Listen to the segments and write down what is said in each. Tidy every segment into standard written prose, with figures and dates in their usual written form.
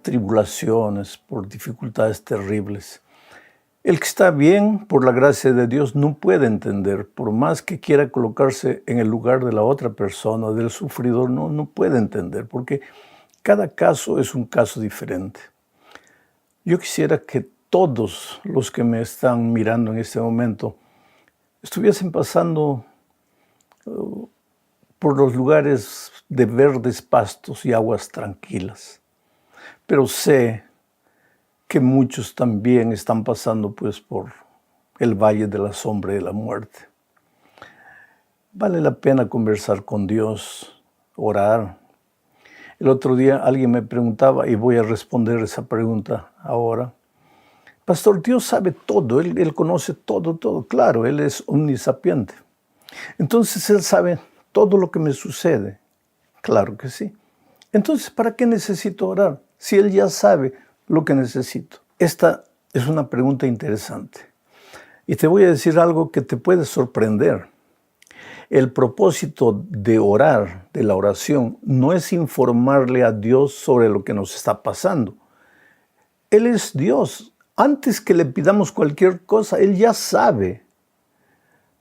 tribulaciones, por dificultades terribles. El que está bien, por la gracia de Dios, no puede entender, por más que quiera colocarse en el lugar de la otra persona, del sufridor, no puede entender, porque cada caso es un caso diferente. Yo quisiera que todos los que me están mirando en este momento estuviesen pasando por los lugares de verdes pastos y aguas tranquilas. Pero sé que muchos también están pasando pues por el valle de la sombra de la muerte. Vale la pena conversar con Dios, orar. El otro día alguien me preguntaba, y voy a responder esa pregunta ahora. Pastor, Dios sabe todo, Él conoce todo. Claro, Él es omnisapiente. Entonces Él sabe todo lo que me sucede. Claro que sí. Entonces, ¿para qué necesito orar? Si Él ya sabe lo que necesito. Esta es una pregunta interesante. Y te voy a decir algo que te puede sorprender. El propósito de orar, de la oración, no es informarle a Dios sobre lo que nos está pasando. Él es Dios. Antes que le pidamos cualquier cosa, Él ya sabe.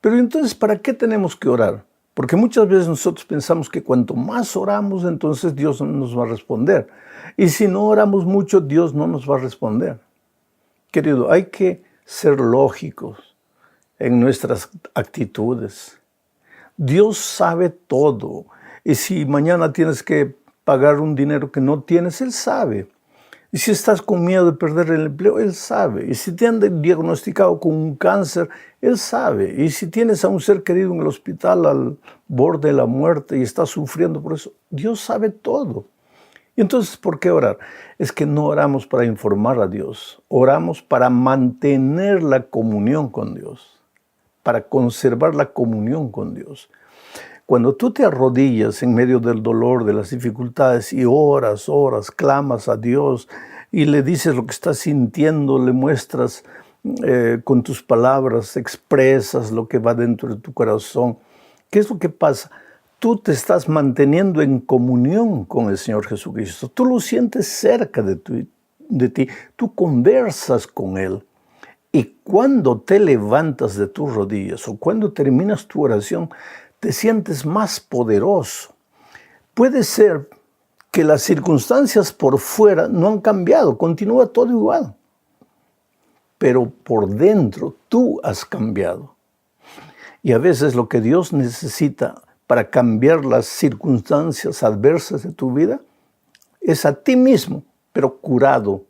Pero entonces, ¿para qué tenemos que orar? Porque muchas veces nosotros pensamos que cuanto más oramos, entonces Dios no nos va a responder. Y si no oramos mucho, Dios no nos va a responder. Querido, hay que ser lógicos en nuestras actitudes. Dios sabe todo. Y si mañana tienes que pagar un dinero que no tienes, Él sabe. Y si estás con miedo de perder el empleo, Él sabe. Y si te han diagnosticado con un cáncer, Él sabe. Y si tienes a un ser querido en el hospital al borde de la muerte y estás sufriendo por eso, Dios sabe todo. Y entonces, ¿por qué orar? Es que no oramos para informar a Dios. Oramos para mantener la comunión con Dios, para conservar la comunión con Dios. Cuando tú te arrodillas en medio del dolor, de las dificultades y oras, clamas a Dios y le dices lo que estás sintiendo, le muestras con tus palabras, expresas lo que va dentro de tu corazón. ¿Qué es lo que pasa? Tú te estás manteniendo en comunión con el Señor Jesucristo. Tú lo sientes cerca de ti. Tú conversas con Él. Y cuando te levantas de tus rodillas o cuando terminas tu oración, te sientes más poderoso. Puede ser que las circunstancias por fuera no han cambiado, continúa todo igual. Pero por dentro tú has cambiado. Y a veces lo que Dios necesita para cambiar las circunstancias adversas de tu vida es a ti mismo, pero curado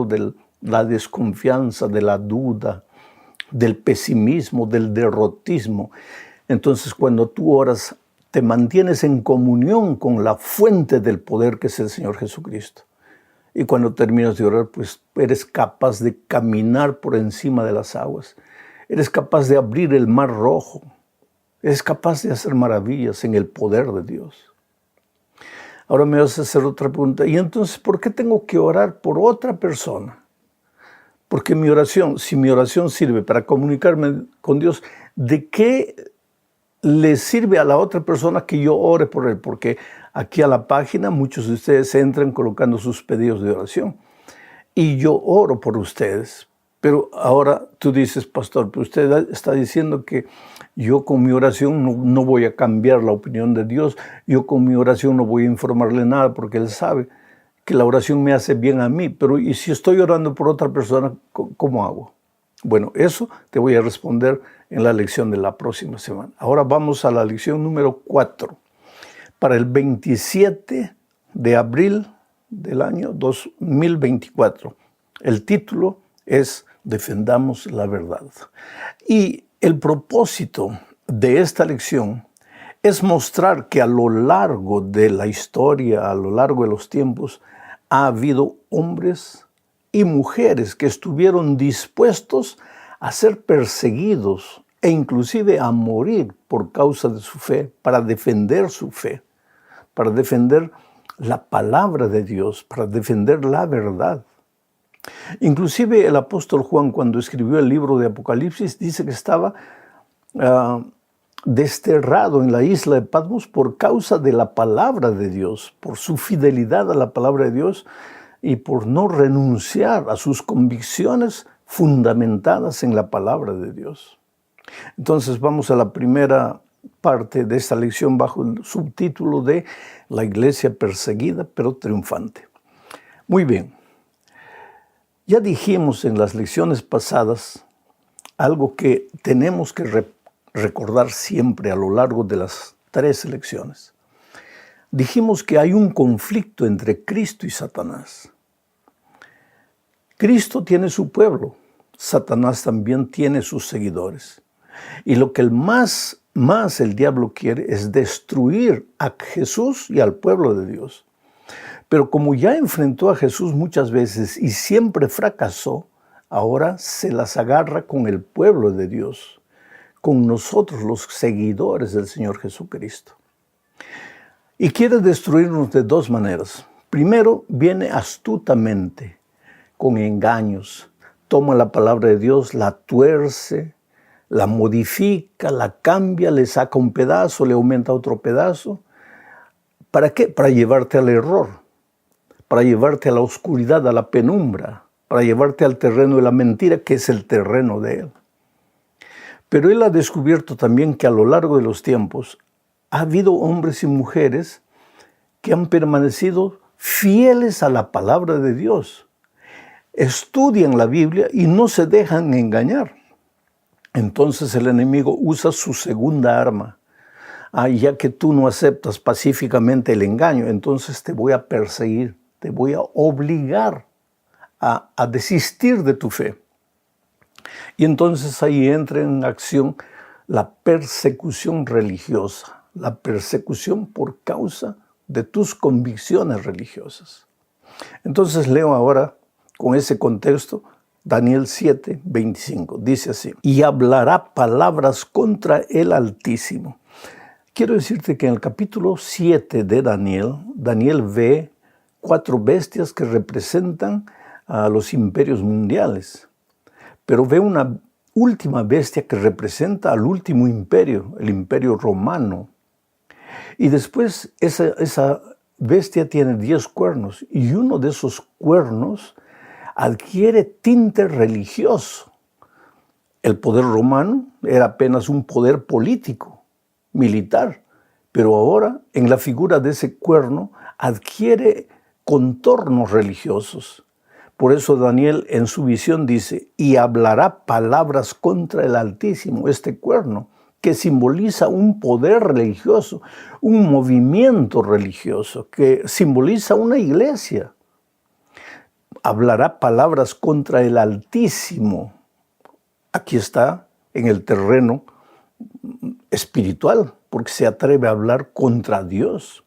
de la desconfianza, de la duda, del pesimismo, del derrotismo. Entonces, cuando tú oras, te mantienes en comunión con la fuente del poder que es el Señor Jesucristo. Y cuando terminas de orar, pues eres capaz de caminar por encima de las aguas. Eres capaz de abrir el mar rojo. Eres capaz de hacer maravillas en el poder de Dios. Ahora me vas a hacer otra pregunta. ¿Y entonces por qué tengo que orar por otra persona? Porque si mi oración sirve para comunicarme con Dios, ¿de qué le sirve a la otra persona que yo ore por él? Porque aquí a la página muchos de ustedes entran colocando sus pedidos de oración. Y yo oro por ustedes. Pero ahora tú dices, pastor, pero usted está diciendo que yo con mi oración no voy a cambiar la opinión de Dios. Yo con mi oración no voy a informarle nada porque Él sabe que la oración me hace bien a mí. Pero ¿y si estoy orando por otra persona, cómo hago? Bueno, eso te voy a responder en la lección de la próxima semana. Ahora vamos a la lección número 4. Para el 27 de abril del año 2024. El título es Defendamos la verdad. Y el propósito de esta lección es mostrar que a lo largo de la historia, a lo largo de los tiempos, ha habido hombres y mujeres que estuvieron dispuestos a ser perseguidos e inclusive a morir por causa de su fe, para defender su fe, para defender la palabra de Dios, para defender la verdad. Inclusive el apóstol Juan, cuando escribió el libro de Apocalipsis, dice que estaba desterrado en la isla de Patmos por causa de la palabra de Dios, por su fidelidad a la palabra de Dios. y por no renunciar a sus convicciones fundamentadas en la palabra de Dios. Entonces vamos a la primera parte de esta lección bajo el subtítulo de La iglesia perseguida pero triunfante. Muy bien, ya dijimos en las lecciones pasadas algo que tenemos que recordar siempre a lo largo de las 3 lecciones. Dijimos que hay un conflicto entre Cristo y Satanás. Cristo tiene su pueblo, Satanás también tiene sus seguidores. Y lo que más el diablo quiere es destruir a Jesús y al pueblo de Dios. Pero como ya enfrentó a Jesús muchas veces y siempre fracasó, ahora se las agarra con el pueblo de Dios, con nosotros los seguidores del Señor Jesucristo. Y quiere destruirnos de 2 maneras. Primero, viene astutamente, con engaños. Toma la palabra de Dios, la tuerce, la modifica, la cambia, le saca un pedazo, le aumenta otro pedazo. ¿Para qué? Para llevarte al error, para llevarte a la oscuridad, a la penumbra, para llevarte al terreno de la mentira, que es el terreno de él. Pero él ha descubierto también que a lo largo de los tiempos ha habido hombres y mujeres que han permanecido fieles a la palabra de Dios. Estudian la Biblia y no se dejan engañar. Entonces el enemigo usa su segunda arma. Ya que tú no aceptas pacíficamente el engaño, entonces te voy a perseguir, te voy a obligar a desistir de tu fe. Y entonces ahí entra en acción la persecución religiosa. La persecución por causa de tus convicciones religiosas. Entonces leo ahora, con ese contexto, Daniel 7, 25. Dice así: y hablará palabras contra el Altísimo. Quiero decirte que en el capítulo 7 de Daniel ve 4 bestias que representan a los imperios mundiales. Pero ve una última bestia que representa al último imperio, el imperio romano. Y después esa bestia tiene 10 cuernos y uno de esos cuernos adquiere tinte religioso. El poder romano era apenas un poder político, militar, pero ahora en la figura de ese cuerno adquiere contornos religiosos. Por eso Daniel en su visión dice: y hablará palabras contra el Altísimo, este cuerno, que simboliza un poder religioso, un movimiento religioso, que simboliza una iglesia. Hablará palabras contra el Altísimo. Aquí está en el terreno espiritual, porque se atreve a hablar contra Dios.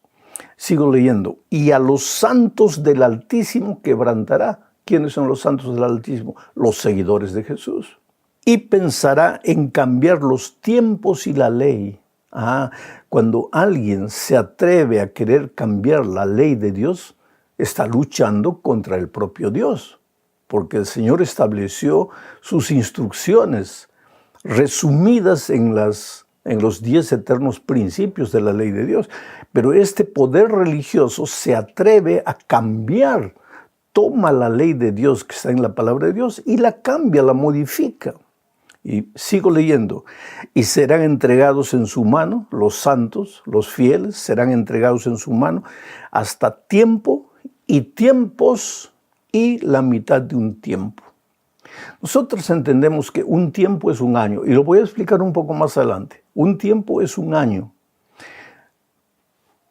Sigo leyendo: y a los santos del Altísimo quebrantará. ¿Quiénes son los santos del Altísimo? Los seguidores de Jesús. Y pensará en cambiar los tiempos y la ley. Cuando alguien se atreve a querer cambiar la ley de Dios, está luchando contra el propio Dios, porque el Señor estableció sus instrucciones resumidas en los 10 eternos principios de la ley de Dios. Pero este poder religioso se atreve a cambiar, toma la ley de Dios que está en la palabra de Dios y la cambia, la modifica. Y sigo leyendo: y serán entregados en su mano, los santos, los fieles, serán entregados en su mano hasta tiempo y tiempos y la mitad de un tiempo. Nosotros entendemos que un tiempo es un año, y lo voy a explicar un poco más adelante. Un tiempo es un año.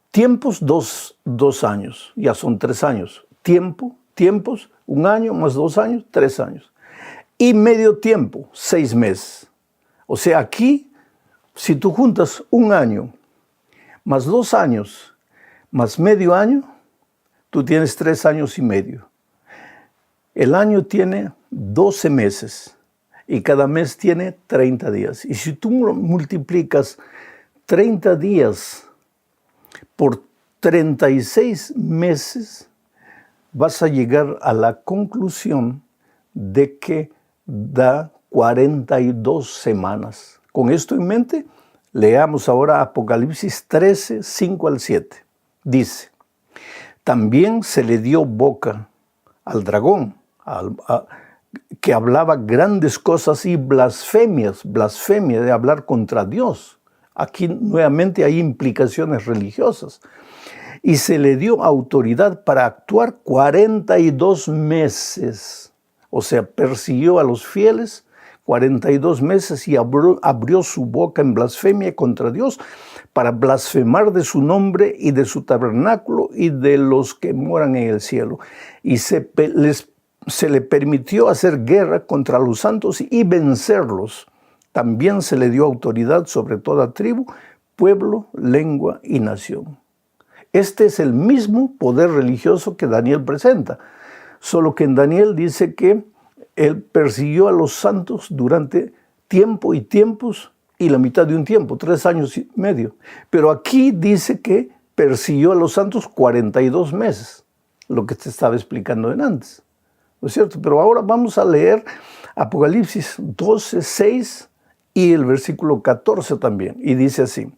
Tiempos, dos años, ya son 3 años. Tiempos, un año más 2 años, 3 años. Y medio tiempo, 6 meses. O sea, aquí, si tú juntas un año más 2 años más medio año, tú tienes 3 años y medio. El año tiene 12 meses y cada mes tiene 30 días. Y si tú multiplicas 30 días por 36 meses, vas a llegar a la conclusión de que da 42 semanas. Con esto en mente, leamos ahora Apocalipsis 13, 5 al 7. Dice: también se le dio boca al dragón, que hablaba grandes cosas y blasfemia de hablar contra Dios. Aquí nuevamente hay implicaciones religiosas. Y se le dio autoridad para actuar 42 meses. O sea, persiguió a los fieles 42 meses y abrió su boca en blasfemia contra Dios para blasfemar de su nombre y de su tabernáculo y de los que moran en el cielo. Y se le permitió hacer guerra contra los santos y vencerlos. También se le dio autoridad sobre toda tribu, pueblo, lengua y nación. Este es el mismo poder religioso que Daniel presenta, solo que en Daniel dice que él persiguió a los santos durante tiempo y tiempos y la mitad de un tiempo, 3 años y medio. Pero aquí dice que persiguió a los santos 42 meses, lo que te estaba explicando antes, ¿no es cierto? Pero ahora vamos a leer Apocalipsis 12, 6 y el versículo 14 también, y dice así: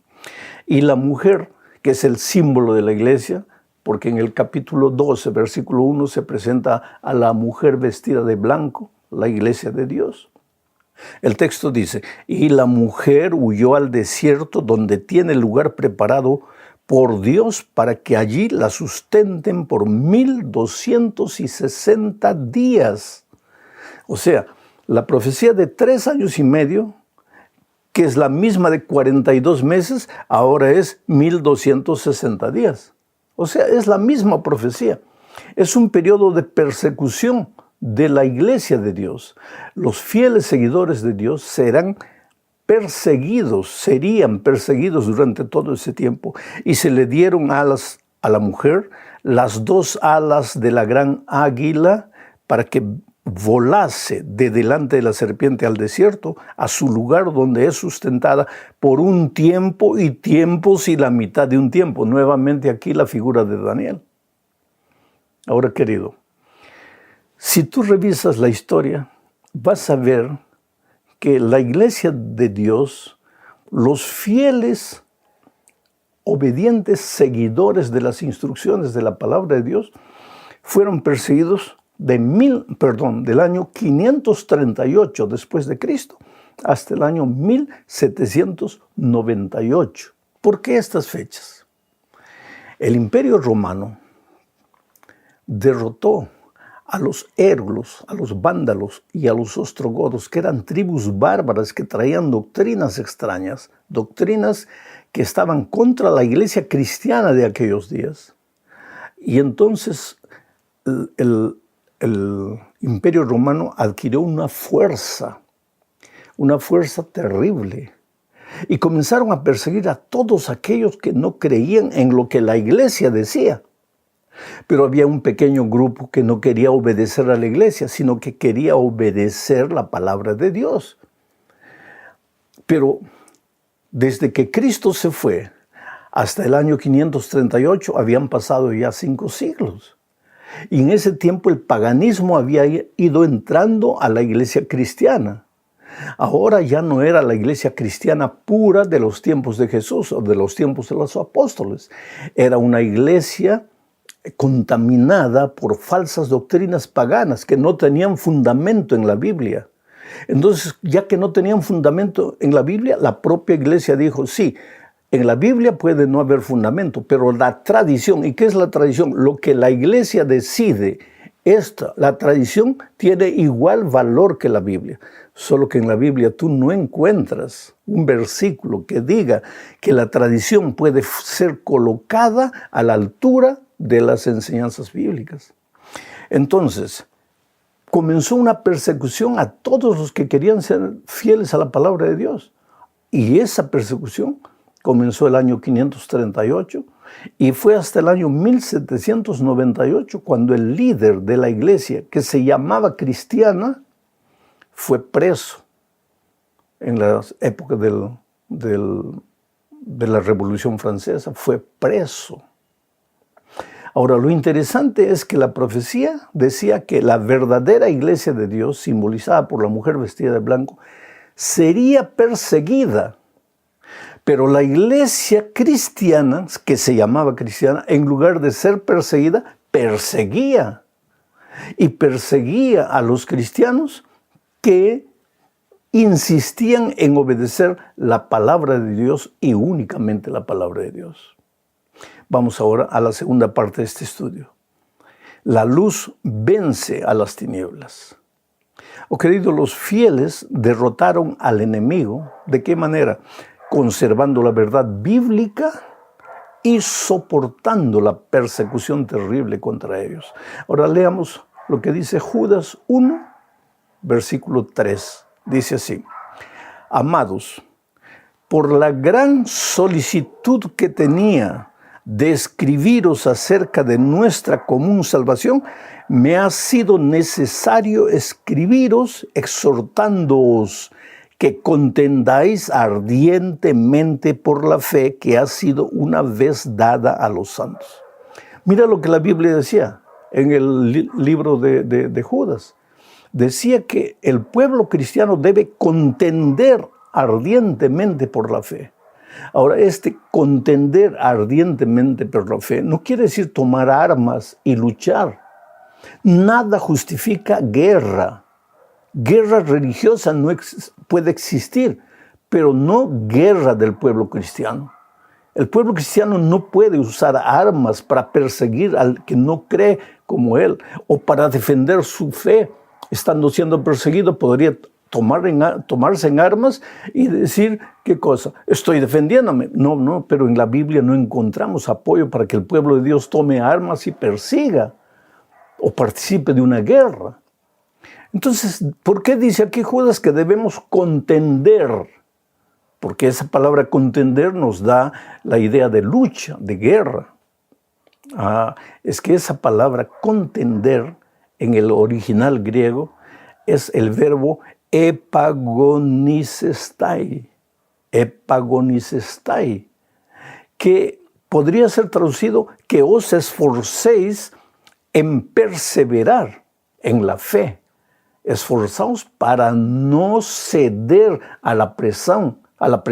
y la mujer, que es el símbolo de la iglesia, porque en el capítulo 12, versículo 1, se presenta a la mujer vestida de blanco, la iglesia de Dios. El texto dice: y la mujer huyó al desierto donde tiene lugar preparado por Dios para que allí la sustenten por 1260 días. O sea, la profecía de 3 años y medio, que es la misma de 42 meses, ahora es 1260 días. O sea, es la misma profecía. Es un periodo de persecución de la iglesia de Dios. Los fieles seguidores de Dios serían perseguidos durante todo ese tiempo. Y se le dieron alas a la mujer, las 2 alas de la gran águila, para que volase de delante de la serpiente al desierto, a su lugar donde es sustentada por un tiempo y tiempos y la mitad de un tiempo. Nuevamente aquí la figura de Daniel. Ahora, querido, si tú revisas la historia, vas a ver que la iglesia de Dios, los fieles, obedientes seguidores de las instrucciones de la palabra de Dios, fueron perseguidos del año 538 después de Cristo hasta el año 1798. ¿Por qué estas fechas? El Imperio Romano derrotó a los érgulos, a los vándalos y a los ostrogodos, que eran tribus bárbaras que traían doctrinas extrañas, doctrinas que estaban contra la iglesia cristiana de aquellos días. Y entonces el Imperio Romano adquirió una fuerza terrible. Y comenzaron a perseguir a todos aquellos que no creían en lo que la iglesia decía. Pero había un pequeño grupo que no quería obedecer a la iglesia, sino que quería obedecer la palabra de Dios. Pero desde que Cristo se fue hasta el año 538 habían pasado ya 5 siglos. Y en ese tiempo el paganismo había ido entrando a la iglesia cristiana. Ahora ya no era la iglesia cristiana pura de los tiempos de Jesús o de los tiempos de los apóstoles. Era una iglesia contaminada por falsas doctrinas paganas que no tenían fundamento en la Biblia. Entonces, ya que no tenían fundamento en la Biblia, la propia iglesia dijo: sí, en la Biblia puede no haber fundamento, pero la tradición, ¿y qué es la tradición? Lo que la iglesia decide, la tradición tiene igual valor que la Biblia. Solo que en la Biblia tú no encuentras un versículo que diga que la tradición puede ser colocada a la altura de las enseñanzas bíblicas. Entonces, comenzó una persecución a todos los que querían ser fieles a la palabra de Dios. Y esa persecución comenzó el año 538 y fue hasta el año 1798 cuando el líder de la iglesia, que se llamaba cristiana, fue preso en la época de la Revolución Francesa, fue preso. Ahora, lo interesante es que la profecía decía que la verdadera iglesia de Dios, simbolizada por la mujer vestida de blanco, sería perseguida. Pero la iglesia cristiana, que se llamaba cristiana, en lugar de ser perseguida, perseguía. y perseguía a los cristianos que insistían en obedecer la palabra de Dios y únicamente la palabra de Dios. Vamos ahora a la segunda parte de este estudio. La luz vence a las tinieblas. Oh, queridos, los fieles derrotaron al enemigo. ¿De qué manera? Conservando la verdad bíblica y soportando la persecución terrible contra ellos. Ahora leamos lo que dice Judas 1, versículo 3. Dice así: Amados, por la gran solicitud que tenía de escribiros acerca de nuestra común salvación, me ha sido necesario escribiros exhortándoos que contendáis ardientemente por la fe que ha sido una vez dada a los santos. Mira lo que la Biblia decía en el libro de Judas. Decía que el pueblo cristiano debe contender ardientemente por la fe. Ahora, este contender ardientemente por la fe no quiere decir tomar armas y luchar. Nada justifica guerra. Guerra religiosa no puede existir, pero no guerra del pueblo cristiano. El pueblo cristiano no puede usar armas para perseguir al que no cree como él o para defender su fe. Estando siendo perseguido, podría tomarse en armas y decir, ¿qué cosa? Estoy defendiéndome. No, pero en la Biblia no encontramos apoyo para que el pueblo de Dios tome armas y persiga o participe de una guerra. Entonces, ¿por qué dice aquí Judas que debemos contender? Porque esa palabra contender nos da la idea de lucha, de guerra. Es que esa palabra contender en el original griego es el verbo epagonisestai, que podría ser traducido que os esforcéis en perseverar en la fe. Esforzaos para no ceder a la presión, a la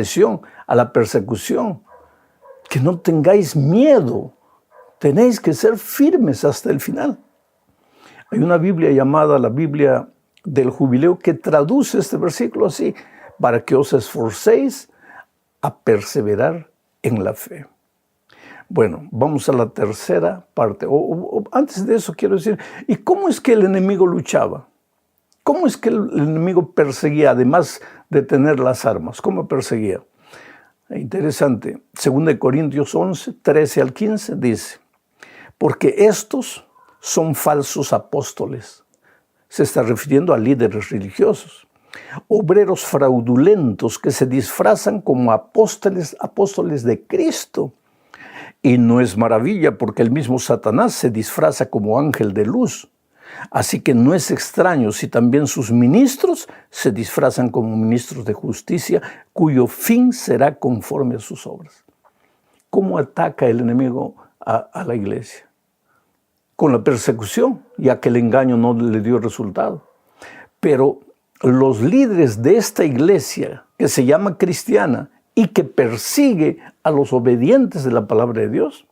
persecución. Que no tengáis miedo. Tenéis que ser firmes hasta el final. Hay una Biblia llamada la Biblia del Jubileo que traduce este versículo así: para que os esforcéis a perseverar en la fe. Bueno, vamos a la tercera parte. Antes de eso quiero decir, ¿y cómo es que el enemigo luchaba? ¿Cómo es que el enemigo perseguía, además de tener las armas? ¿Cómo perseguía? Interesante. 2 Corintios 11, 13 al 15 dice: porque estos son falsos apóstoles. Se está refiriendo a líderes religiosos. Obreros fraudulentos que se disfrazan como apóstoles de Cristo. Y no es maravilla, porque el mismo Satanás se disfraza como ángel de luz. Así que no es extraño si también sus ministros se disfrazan como ministros de justicia, cuyo fin será conforme a sus obras. ¿Cómo ataca el enemigo a la iglesia? Con la persecución, ya que el engaño no le dio resultado. Pero los líderes de esta iglesia, que se llama cristiana y que persigue a los obedientes de la palabra de Dios,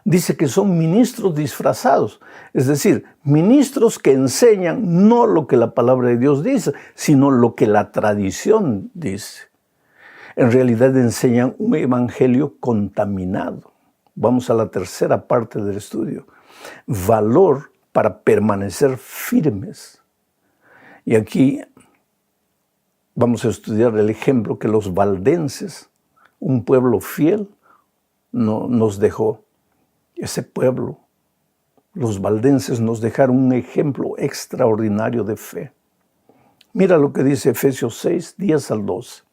dice que son ministros disfrazados, es decir, ministros que enseñan no lo que la palabra de Dios dice, sino lo que la tradición dice. En realidad enseñan un evangelio contaminado. Vamos a la tercera parte del estudio. Valor para permanecer firmes. Y aquí vamos a estudiar el ejemplo que los valdenses, un pueblo fiel, nos dejó. Ese pueblo, los valdenses, nos dejaron un ejemplo extraordinario de fe. Mira lo que dice Efesios 6, 10 al 12.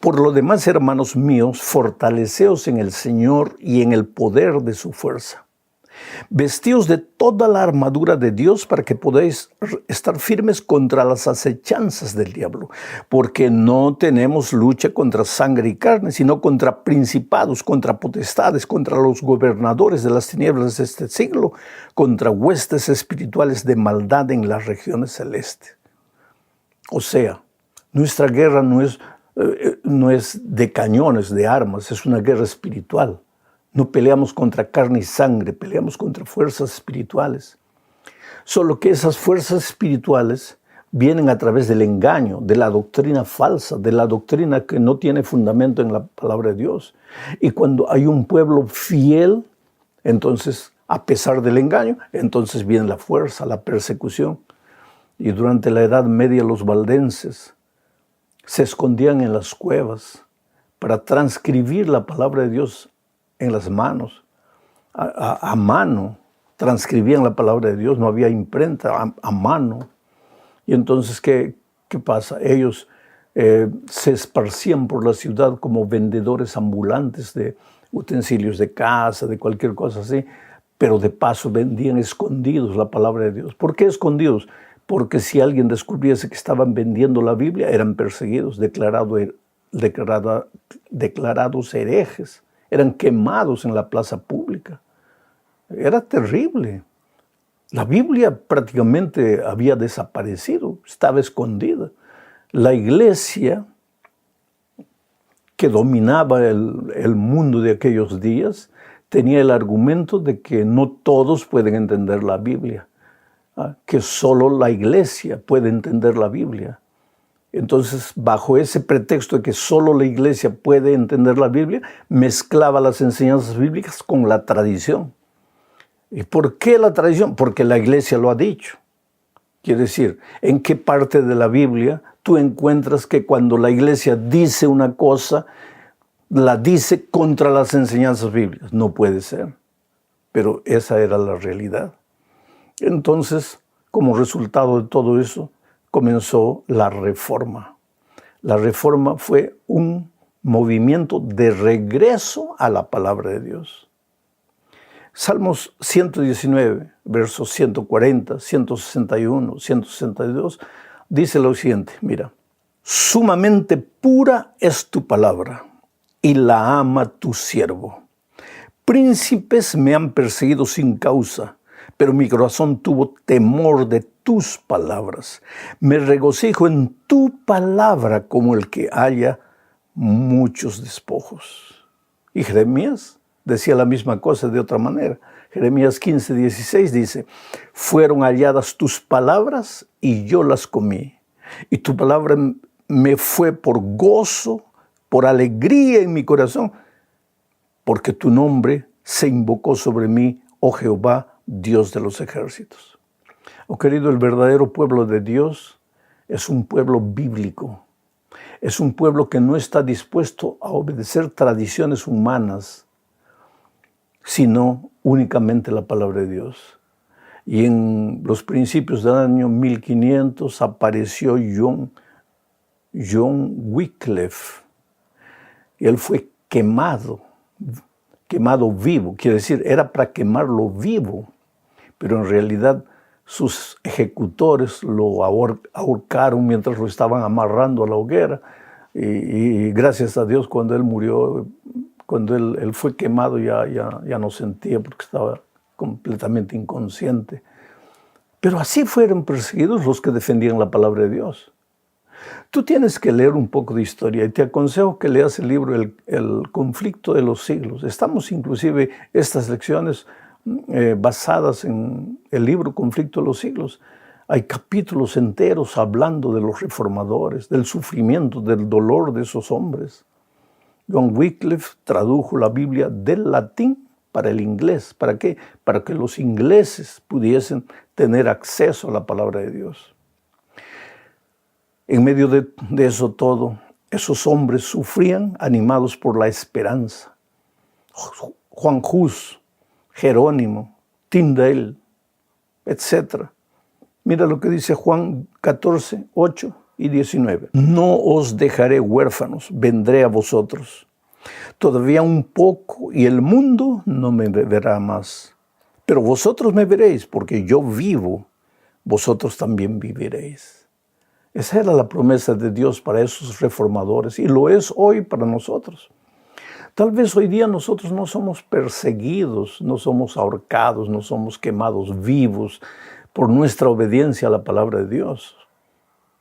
Por lo demás, hermanos míos, fortaleceos en el Señor y en el poder de su fuerza. Vestíos de toda la armadura de Dios para que podáis estar firmes contra las acechanzas del diablo, porque no tenemos lucha contra sangre y carne, sino contra principados, contra potestades, contra los gobernadores de las tinieblas de este siglo, contra huestes espirituales de maldad en las regiones celestes. O sea, nuestra guerra no es de cañones, de armas, es una guerra espiritual. No peleamos contra carne y sangre, peleamos contra fuerzas espirituales. Solo que esas fuerzas espirituales vienen a través del engaño, de la doctrina falsa, de la doctrina que no tiene fundamento en la palabra de Dios. Y cuando hay un pueblo fiel, entonces, a pesar del engaño, entonces viene la fuerza, la persecución. Y durante la Edad Media los valdenses se escondían en las cuevas para transcribir la palabra de Dios en las manos, a mano. Transcribían la palabra de Dios, no había imprenta, a mano. Y entonces, ¿qué pasa? Ellos se esparcían por la ciudad como vendedores ambulantes de utensilios de casa, de cualquier cosa así, pero de paso vendían escondidos la palabra de Dios. ¿Por qué escondidos? Porque si alguien descubriese que estaban vendiendo la Biblia, eran perseguidos, declarados herejes, eran quemados en la plaza pública. Era terrible. La Biblia prácticamente había desaparecido, estaba escondida. La iglesia que dominaba el mundo de aquellos días tenía el argumento de que no todos pueden entender la Biblia, que solo la iglesia puede entender la Biblia. Entonces, bajo ese pretexto de que solo la iglesia puede entender la Biblia, mezclaba las enseñanzas bíblicas con la tradición. ¿Y por qué la tradición? Porque la iglesia lo ha dicho. Quiere decir, ¿en qué parte de la Biblia tú encuentras que cuando la iglesia dice una cosa, la dice contra las enseñanzas bíblicas? No puede ser. Pero esa era la realidad. Entonces, como resultado de todo eso, comenzó la Reforma. La Reforma fue un movimiento de regreso a la palabra de Dios. Salmos 119, versos 140, 161, 162, dice lo siguiente, mira, sumamente pura es tu palabra y la ama tu siervo. Príncipes me han perseguido sin causa, pero mi corazón tuvo temor de tus palabras. Me regocijo en tu palabra como el que haya muchos despojos. Y Jeremías decía la misma cosa de otra manera. Jeremías 15, 16 dice, fueron halladas tus palabras y yo las comí. Y tu palabra me fue por gozo, por alegría en mi corazón, porque tu nombre se invocó sobre mí, oh Jehová, Dios de los ejércitos. Oh querido, el verdadero pueblo de Dios es un pueblo bíblico. Es un pueblo que no está dispuesto a obedecer tradiciones humanas, sino únicamente la palabra de Dios. Y en los principios del año 1500 apareció John Wycliffe. Y él fue quemado vivo. Quiere decir, era para quemarlo vivo. Pero en realidad sus ejecutores lo ahorcaron mientras lo estaban amarrando a la hoguera. Y gracias a Dios, cuando él murió, cuando él fue quemado, ya no sentía porque estaba completamente inconsciente. Pero así fueron perseguidos los que defendían la palabra de Dios. Tú tienes que leer un poco de historia y te aconsejo que leas el libro El conflicto de los siglos. Estamos inclusive estas lecciones basadas en el libro Conflicto de los siglos. Hay capítulos enteros hablando de los reformadores, del sufrimiento, del dolor de esos hombres. John Wycliffe tradujo la Biblia del latín para el inglés. ¿Para qué? Para que los ingleses pudiesen tener acceso a la palabra de Dios. En medio de eso todo, esos hombres sufrían animados por la esperanza. Juan Hus, Jerónimo, Tyndale, etc. Mira lo que dice Juan 14, 8 y 19. No os dejaré huérfanos, vendré a vosotros. Todavía un poco y el mundo no me verá más. Pero vosotros me veréis, porque yo vivo, vosotros también viviréis. Esa era la promesa de Dios para esos reformadores y lo es hoy para nosotros. Tal vez hoy día nosotros no somos perseguidos, no somos ahorcados, no somos quemados vivos por nuestra obediencia a la palabra de Dios.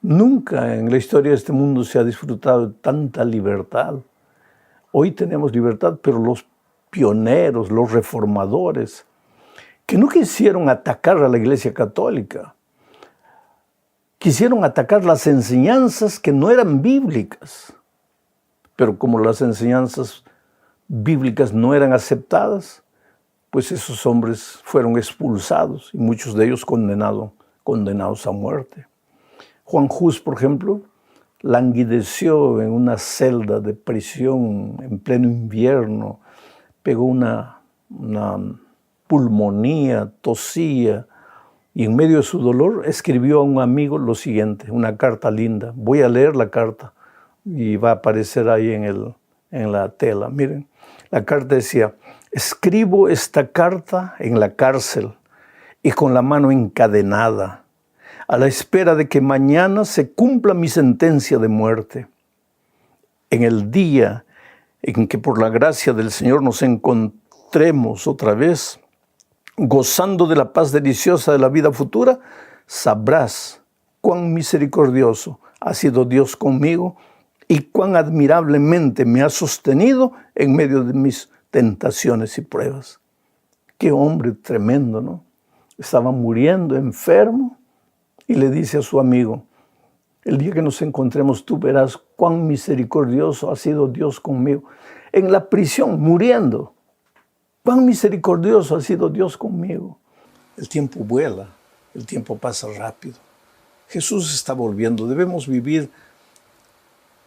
Nunca en la historia de este mundo se ha disfrutado de tanta libertad. Hoy tenemos libertad, pero los pioneros, los reformadores, que no quisieron atacar a la Iglesia Católica. Quisieron atacar las enseñanzas que no eran bíblicas. Pero como las enseñanzas bíblicas no eran aceptadas, pues esos hombres fueron expulsados y muchos de ellos condenados a muerte. Juan Hus, por ejemplo, languideció en una celda de prisión en pleno invierno, pegó una pulmonía, tosía, y en medio de su dolor escribió a un amigo lo siguiente, una carta linda. Voy a leer la carta y va a aparecer ahí en la tela. Miren, la carta decía: escribo esta carta en la cárcel y con la mano encadenada, a la espera de que mañana se cumpla mi sentencia de muerte. En el día en que por la gracia del Señor nos encontremos otra vez, gozando de la paz deliciosa de la vida futura, sabrás cuán misericordioso ha sido Dios conmigo y cuán admirablemente me ha sostenido en medio de mis tentaciones y pruebas. Qué hombre tremendo, ¿no? Estaba muriendo, enfermo, y le dice a su amigo: el día que nos encontremos tú verás cuán misericordioso ha sido Dios conmigo. En la prisión, muriendo, cuán misericordioso ha sido Dios conmigo. El tiempo vuela, el tiempo pasa rápido. Jesús está volviendo, debemos vivir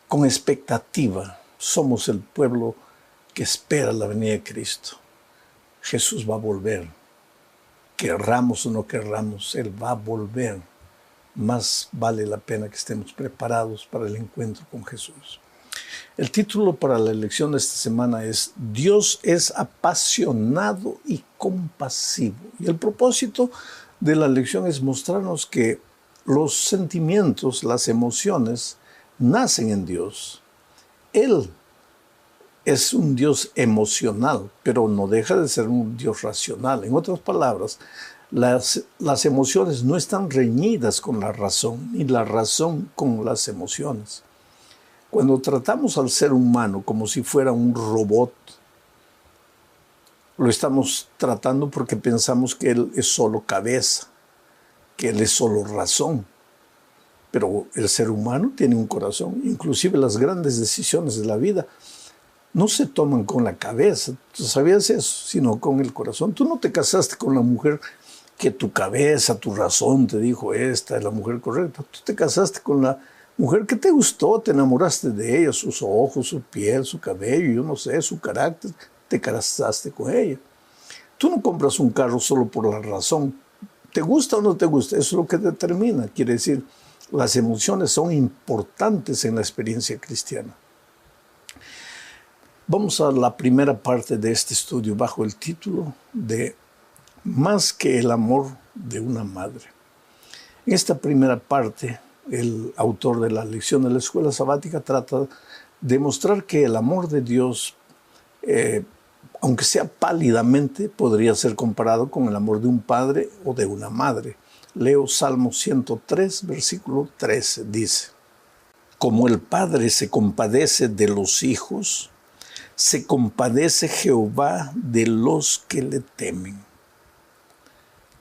con expectativa. Somos el pueblo que espera la venida de Cristo. Jesús va a volver. Querramos o no querramos, Él va a volver. Más vale la pena que estemos preparados para el encuentro con Jesús. El título para la lección de esta semana es: Dios es apasionado y compasivo. Y el propósito de la lección es mostrarnos que los sentimientos, las emociones, nacen en Dios. Él es un Dios emocional, pero no deja de ser un Dios racional. En otras palabras, las emociones no están reñidas con la razón, ni la razón con las emociones. Cuando tratamos al ser humano como si fuera un robot, lo estamos tratando porque pensamos que él es solo cabeza, que él es solo razón. Pero el ser humano tiene un corazón. Inclusive las grandes decisiones de la vida no se toman con la cabeza, ¿tú sabías eso? Sino con el corazón. Tú no te casaste con la mujer que tu cabeza, tu razón te dijo: esta es la mujer correcta. Tú te casaste con la mujer que te gustó, te enamoraste de ella, sus ojos, su piel, su cabello, yo no sé, su carácter, te casaste con ella. Tú no compras un carro solo por la razón. ¿Te gusta o no te gusta? Eso es lo que determina. Quiere decir, las emociones son importantes en la experiencia cristiana. Vamos a la primera parte de este estudio bajo el título de Más que el amor de una madre. En esta primera parte, el autor de la lección de la escuela sabática trata de mostrar que el amor de Dios, aunque sea pálidamente, podría ser comparado con el amor de un padre o de una madre. Leo Salmo 103, versículo 13, dice: como el Padre se compadece de los hijos, se compadece Jehová de los que le temen.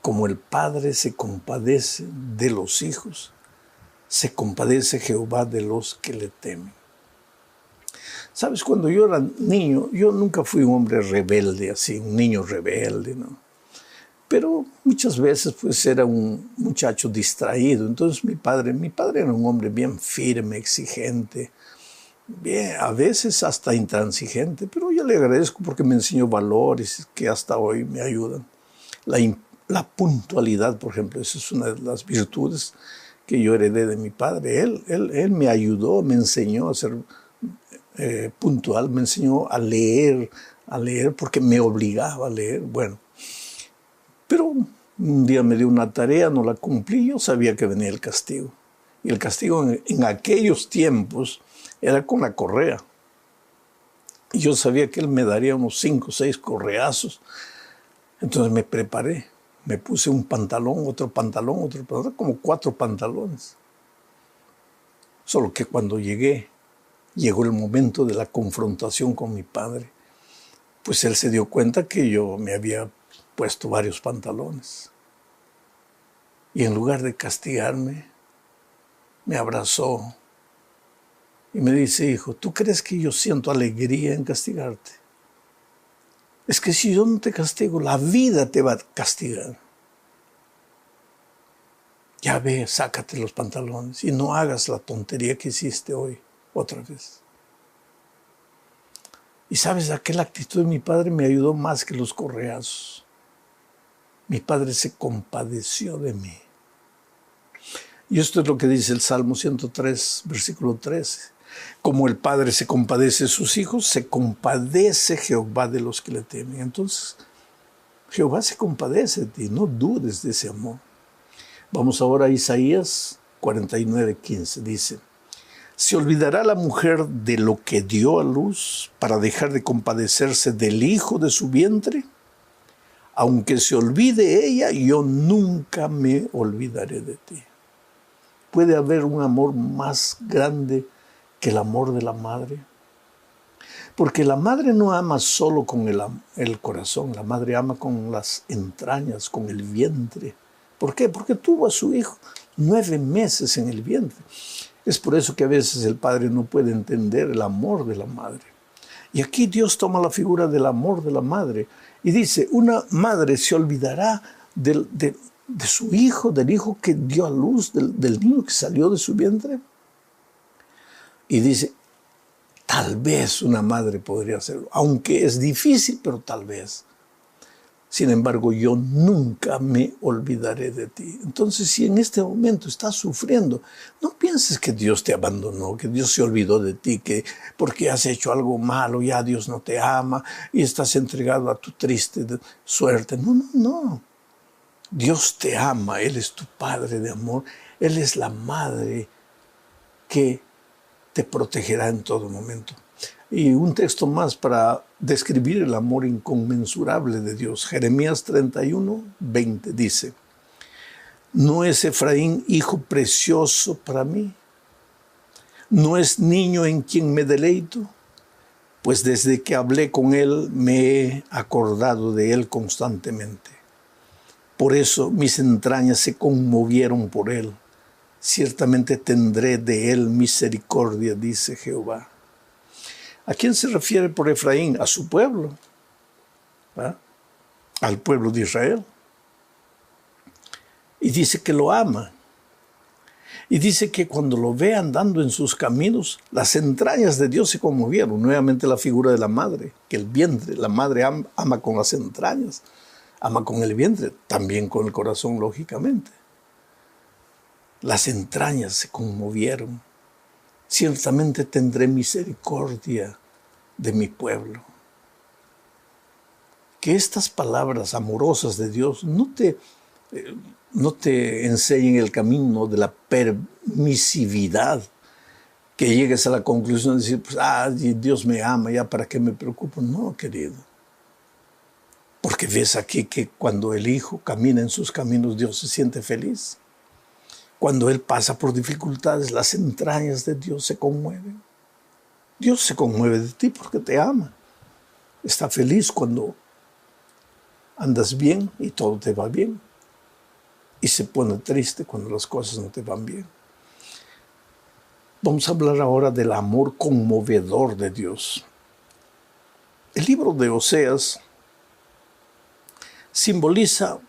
Como el Padre se compadece de los hijos, se compadece Jehová de los que le temen. Sabes, cuando yo era niño, yo nunca fui un hombre rebelde, así, un niño rebelde, ¿no? Pero muchas veces pues era un muchacho distraído. Entonces mi padre era un hombre bien firme, exigente, bien, a veces hasta intransigente, pero yo le agradezco porque me enseñó valores que hasta hoy me ayudan. La puntualidad, por ejemplo, esa es una de las virtudes que yo heredé de mi padre. Él me ayudó, me enseñó a ser puntual, me enseñó a leer porque me obligaba a leer. Bueno, pero un día me dio una tarea, no la cumplí, yo sabía que venía el castigo. Y el castigo en aquellos tiempos era con la correa. Y yo sabía que él me daría unos 5 o 6 correazos. Entonces me preparé, me puse un pantalón, otro pantalón, como 4 pantalones. Solo que cuando llegó el momento de la confrontación con mi padre, pues él se dio cuenta que yo me había puesto varios pantalones. Y en lugar de castigarme, me abrazó y me dice, hijo, ¿tú crees que yo siento alegría en castigarte? Es que si yo no te castigo, la vida te va a castigar. Ya ve, sácate los pantalones y no hagas la tontería que hiciste hoy otra vez. Y sabes, aquella actitud de mi padre me ayudó más que los correazos. Mi padre se compadeció de mí. Y esto es lo que dice el Salmo 103, versículo 13. Como el Padre se compadece de sus hijos, se compadece Jehová de los que le temen. Entonces, Jehová se compadece de ti, no dudes de ese amor. Vamos ahora a Isaías 49, 15. Dice, ¿se olvidará la mujer de lo que dio a luz para dejar de compadecerse del hijo de su vientre? Aunque se olvide ella, yo nunca me olvidaré de ti. ¿Puede haber un amor más grande que el amor de la madre? Porque la madre no ama solo con el corazón, la madre ama con las entrañas, con el vientre. ¿Por qué? Porque tuvo a su hijo 9 meses en el vientre. Es por eso que a veces el padre no puede entender el amor de la madre. Y aquí Dios toma la figura del amor de la madre y dice, una madre se olvidará de su hijo, del hijo que dio a luz, del niño que salió de su vientre. Y dice, tal vez una madre podría hacerlo, aunque es difícil, pero tal vez. Sin embargo, yo nunca me olvidaré de ti. Entonces, si en este momento estás sufriendo, no pienses que Dios te abandonó, que Dios se olvidó de ti, que porque has hecho algo malo ya Dios no te ama y estás entregado a tu triste suerte. No, no, no. Dios te ama, Él es tu Padre de amor, Él es la madre que te protegerá en todo momento. Y un texto más para describir el amor inconmensurable de Dios. Jeremías 31, 20 dice, ¿no es Efraín hijo precioso para mí? ¿No es niño en quien me deleito? Pues desde que hablé con él me he acordado de él constantemente. Por eso mis entrañas se conmovieron por él. Ciertamente tendré de él misericordia, dice Jehová. ¿A quién se refiere por Efraín? A su pueblo, ¿verdad? Al pueblo de Israel. Y dice que lo ama. Y dice que cuando lo ve andando en sus caminos, las entrañas de Dios se conmovieron. Nuevamente la figura de la madre, que el vientre, la madre ama con las entrañas, ama con el vientre, también con el corazón, lógicamente. Las entrañas se conmovieron. Ciertamente tendré misericordia de mi pueblo. Que estas palabras amorosas de Dios no te enseñen el camino de la permisividad, que llegues a la conclusión de decir, pues, Dios me ama, ya para qué me preocupo. No, querido. Porque ves aquí que cuando el Hijo camina en sus caminos, Dios se siente feliz. Cuando Él pasa por dificultades, las entrañas de Dios se conmueven. Dios se conmueve de ti porque te ama. Está feliz cuando andas bien y todo te va bien. Y se pone triste cuando las cosas no te van bien. Vamos a hablar ahora del amor conmovedor de Dios. El libro de Oseas simboliza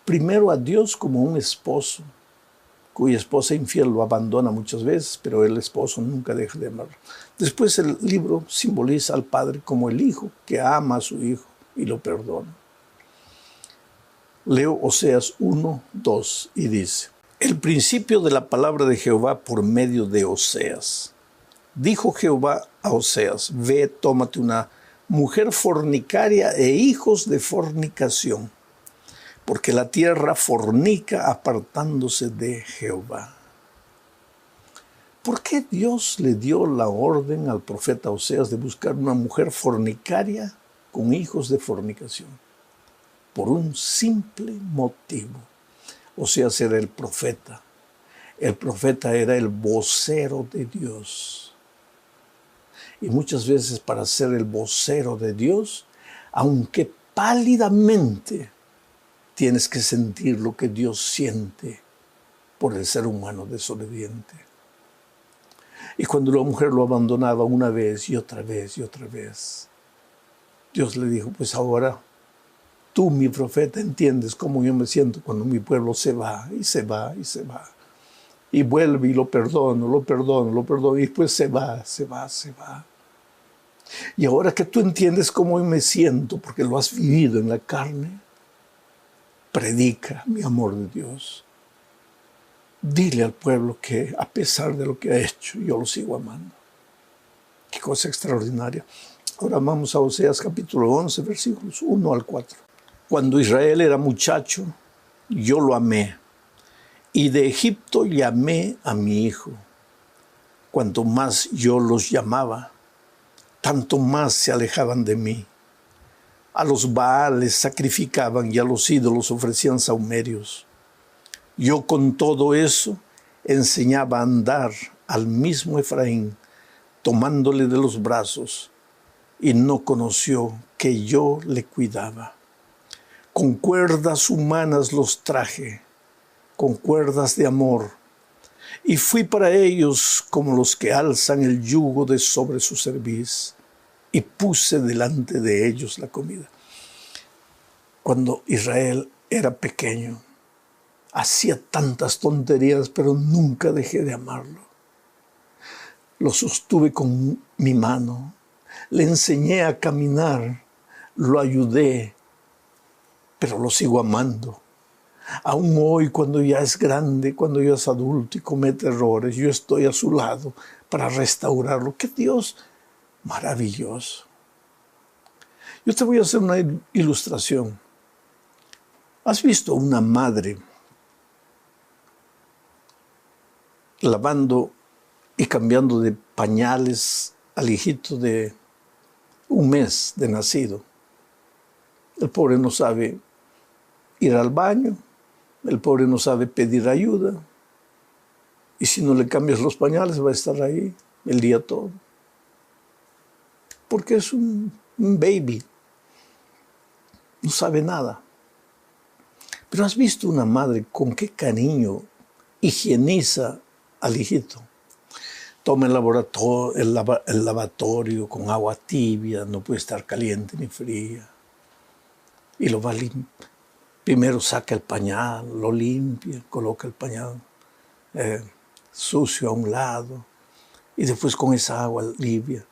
primero a Dios como un esposo, cuya esposa infiel lo abandona muchas veces, pero el esposo nunca deja de amarlo. Después el libro simboliza al padre como el hijo que ama a su hijo y lo perdona. Leo Oseas 1, 2 y dice, el principio de la palabra de Jehová por medio de Oseas. Dijo Jehová a Oseas, ve, tómate una mujer fornicaria e hijos de fornicación, porque la tierra fornica apartándose de Jehová. ¿Por qué Dios le dio la orden al profeta Oseas de buscar una mujer fornicaria con hijos de fornicación? Por un simple motivo. Oseas era el profeta. El profeta era el vocero de Dios. Y muchas veces para ser el vocero de Dios, aunque pálidamente tienes que sentir lo que Dios siente por el ser humano desobediente. Y cuando la mujer lo abandonaba una vez y otra vez y otra vez, Dios le dijo, pues ahora tú, mi profeta, entiendes cómo yo me siento cuando mi pueblo se va y se va y se va. Y vuelve y lo perdono, y después se va. Y ahora que tú entiendes cómo yo me siento, porque lo has vivido en la carne, predica mi amor de Dios. Dile al pueblo que a pesar de lo que ha hecho, yo lo sigo amando. Qué cosa extraordinaria. Ahora vamos a Oseas capítulo 11, versículos 1 al 4. Cuando Israel era muchacho, yo lo amé, y de Egipto llamé a mi hijo. Cuanto más yo los llamaba, tanto más se alejaban de mí. A los Baales sacrificaban y a los ídolos ofrecían sahumerios. Yo con todo eso enseñaba a andar al mismo Efraín, tomándole de los brazos, y no conoció que yo le cuidaba. Con cuerdas humanas los traje, con cuerdas de amor, y fui para ellos como los que alzan el yugo de sobre su cerviz, y puse delante de ellos la comida. Cuando Israel era pequeño, hacía tantas tonterías, pero nunca dejé de amarlo. Lo sostuve con mi mano, le enseñé a caminar, lo ayudé, pero lo sigo amando. Aún hoy, cuando ya es grande, cuando ya es adulto y comete errores, yo estoy a su lado para restaurarlo. ¡Qué Dios maravilloso! Yo te voy a hacer una ilustración. ¿Has visto una madre lavando y cambiando de pañales al hijito de un mes de nacido? El pobre no sabe ir al baño, el pobre no sabe pedir ayuda, y si no le cambias los pañales va a estar ahí el día todo. Porque es un baby, no sabe nada. Pero ¿has visto una madre con qué cariño higieniza al hijito? Toma el lavatorio con agua tibia, no puede estar caliente ni fría, y lo va a limpiar. Primero saca el pañal, lo limpia, coloca el pañal sucio a un lado, y después con esa agua limpia,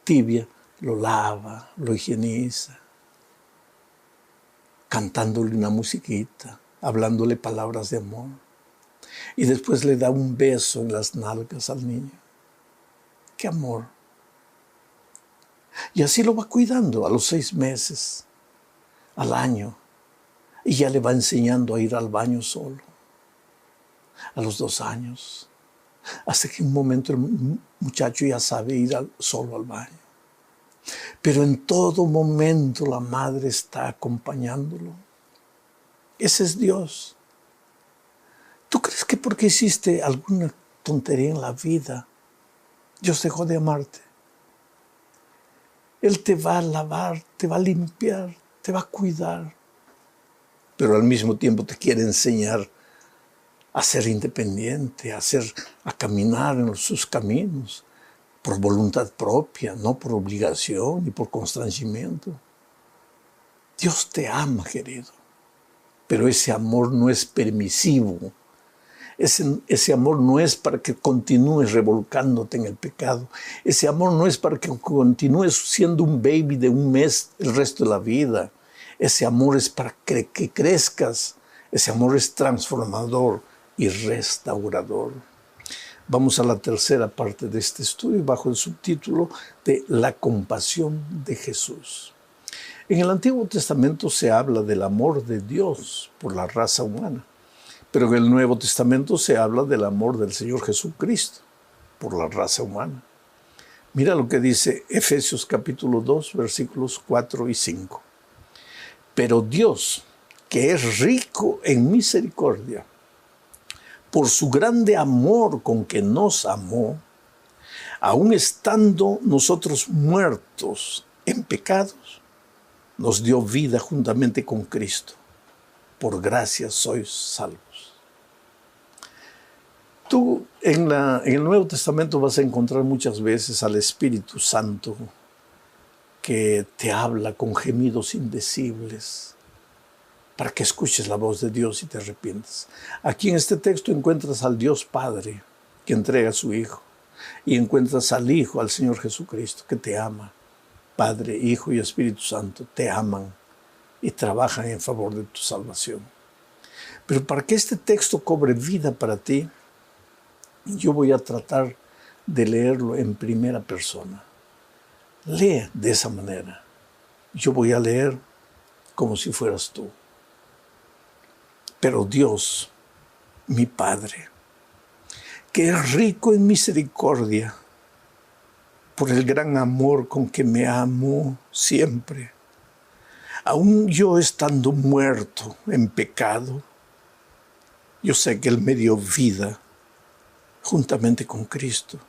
tibia, lo lava, lo higieniza, cantándole una musiquita, hablándole palabras de amor. Y después le da un beso en las nalgas al niño. ¡Qué amor! Y así lo va cuidando a los 6 meses, al año. Y ya le va enseñando a ir al baño solo. A los 2 años. Hasta que en un momento el muchacho ya sabe ir solo al baño. Pero en todo momento la madre está acompañándolo. Ese es Dios. ¿Tú crees que porque hiciste alguna tontería en la vida, Dios dejó de amarte? Él te va a lavar, te va a limpiar, te va a cuidar. Pero al mismo tiempo te quiere enseñar a ser independiente, a caminar en sus caminos, por voluntad propia, no por obligación ni por constrangimiento. Dios te ama, querido, pero ese amor no es permisivo. Ese amor no es para que continúes revolcándote en el pecado. Ese amor no es para que continúes siendo un baby de un mes el resto de la vida. Ese amor es para que crezcas. Ese amor es transformador y restaurador. Vamos a la tercera parte de este estudio bajo el subtítulo de La compasión de Jesús. En el Antiguo Testamento se habla del amor de Dios por la raza humana. Pero en el Nuevo Testamento se habla del amor del Señor Jesucristo por la raza humana. Mira lo que dice Efesios capítulo 2, versículos 4 y 5. Pero Dios, que es rico en misericordia, por su grande amor con que nos amó, aun estando nosotros muertos en pecados, nos dio vida juntamente con Cristo. por gracia sois salvos. Tú en el Nuevo Testamento vas a encontrar muchas veces al Espíritu Santo que te habla con gemidos indecibles para que escuches la voz de Dios y te arrepientas. Aquí en este texto encuentras al Dios Padre que entrega a su Hijo y encuentras al Hijo, al Señor Jesucristo, que te ama. Padre, Hijo y Espíritu Santo te aman y trabajan en favor de tu salvación. Pero para que este texto cobre vida para ti, yo voy a tratar de leerlo en primera persona. Lee de esa manera. Yo voy a leer como si fueras tú. Pero Dios, mi Padre, que es rico en misericordia, por el gran amor con que me amó siempre, aun yo estando muerto en pecado, yo sé que Él me dio vida juntamente con Cristo.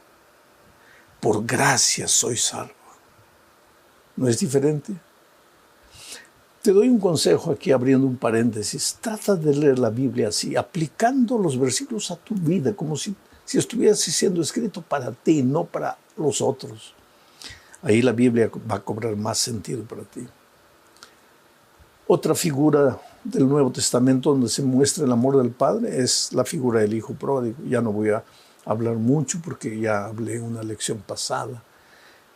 Por gracia soy salvo. ¿No es diferente? Te doy un consejo aquí abriendo un paréntesis. Trata de leer la Biblia así, aplicando los versículos a tu vida, como si estuviese siendo escrito para ti, no para los otros. Ahí la Biblia va a cobrar más sentido para ti. Otra figura del Nuevo Testamento donde se muestra el amor del Padre es la figura del Hijo pródigo. Ya no voy a hablar mucho porque ya hablé en una lección pasada.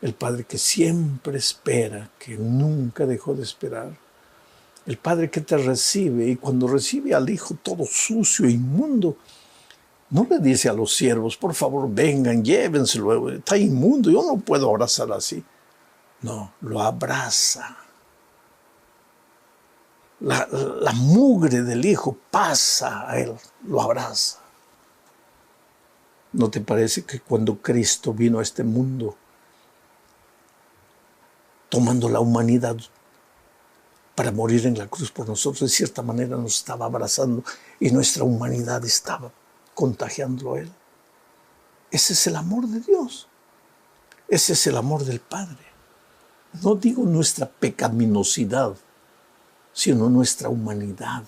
El Padre que siempre espera, que nunca dejó de esperar. El Padre que te recibe, y cuando recibe al Hijo todo sucio e inmundo, no le dice a los siervos, por favor vengan, llévenselo, está inmundo, yo no puedo abrazar así. No, lo abraza. La mugre del Hijo pasa a Él, lo abraza. ¿No te parece que cuando Cristo vino a este mundo, tomando la humanidad para morir en la cruz por nosotros, de cierta manera nos estaba abrazando y nuestra humanidad estaba contagiándolo a Él? Ese es el amor de Dios. Ese es el amor del Padre. No digo nuestra pecaminosidad, sino nuestra humanidad.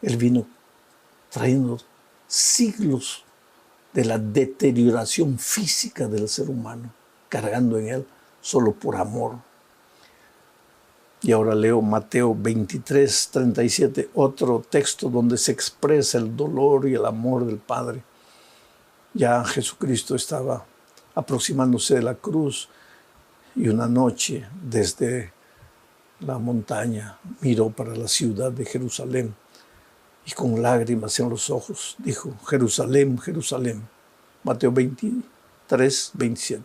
Él vino trayendo siglos de la deterioración física del ser humano, cargando en Él solo por amor. Y ahora leo Mateo 23, 37, otro texto donde se expresa el dolor y el amor del Padre. Ya Jesucristo estaba aproximándose de la cruz y una noche desde la montaña miró para la ciudad de Jerusalén y con lágrimas en los ojos dijo, Jerusalén, Jerusalén. Mateo 23, 27.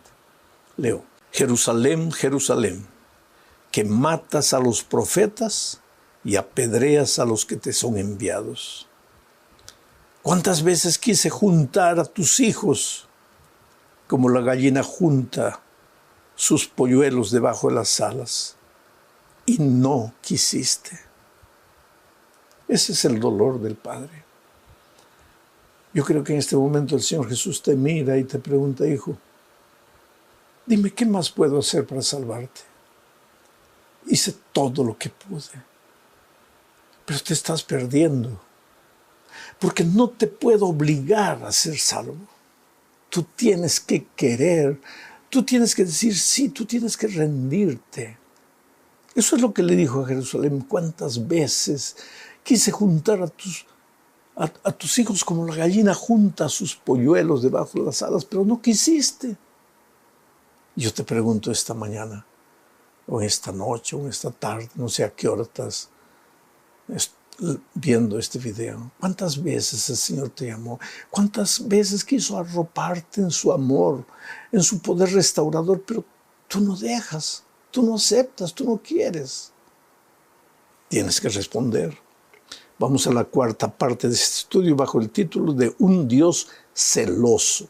Leo, Jerusalén, Jerusalén, que matas a los profetas y apedreas a los que te son enviados. ¿Cuántas veces quise juntar a tus hijos como la gallina junta sus polluelos debajo de las alas? Y no quisiste. Ese es el dolor del Padre. Yo creo que en este momento el Señor Jesús te mira y te pregunta, hijo, dime, ¿qué más puedo hacer para salvarte? Hice todo lo que pude, pero te estás perdiendo, porque no te puedo obligar a ser salvo. Tú tienes que querer, tú tienes que decir sí, tú tienes que rendirte. Eso es lo que le dijo a Jerusalén. ¿Cuántas veces quise juntar a tus hijos como la gallina junta sus polluelos debajo de las alas, pero no quisiste? Yo te pregunto esta mañana, o esta noche, o esta tarde, no sé a qué hora estás viendo este video. ¿Cuántas veces el Señor te llamó? ¿Cuántas veces quiso arroparte en su amor, en su poder restaurador? Pero tú no dejas, tú no aceptas, tú no quieres. Tienes que responder. Vamos a la cuarta parte de este estudio bajo el título de Un Dios celoso.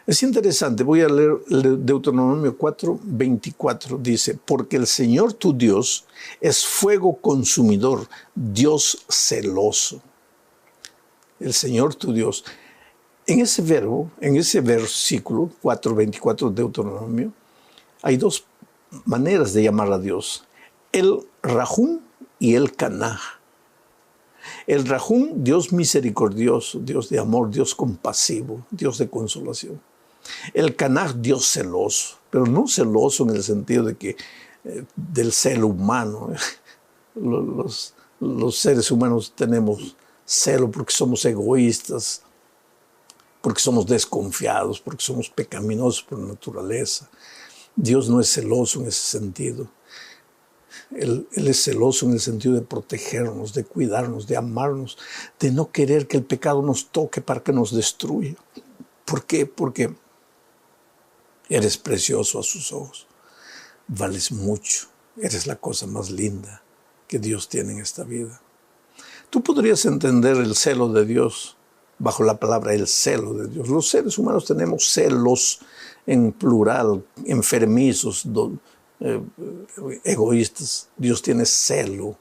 Es interesante, voy a leer Deuteronomio 4, 24, dice, porque el Señor tu Dios es fuego consumidor, Dios celoso. El Señor tu Dios. En ese verbo, en ese versículo 4, 24 de Deuteronomio, hay dos maneras de llamar a Dios. El Rahum y el Canaj. El Rahum, Dios misericordioso, Dios de amor, Dios compasivo, Dios de consolación. El Canaj, Dios celoso, pero no celoso en el sentido de que del celo humano. Los seres humanos tenemos celo porque somos egoístas, porque somos desconfiados, porque somos pecaminosos por naturaleza. Dios no es celoso en ese sentido. Él es celoso en el sentido de protegernos, de cuidarnos, de amarnos, de no querer que el pecado nos toque para que nos destruya. ¿Por qué? Porque eres precioso a sus ojos. Vales mucho. Eres la cosa más linda que Dios tiene en esta vida. Tú podrías entender el celo de Dios bajo la palabra el celo de Dios. Los seres humanos tenemos celos en plural, enfermizos, egoístas. Dios tiene celo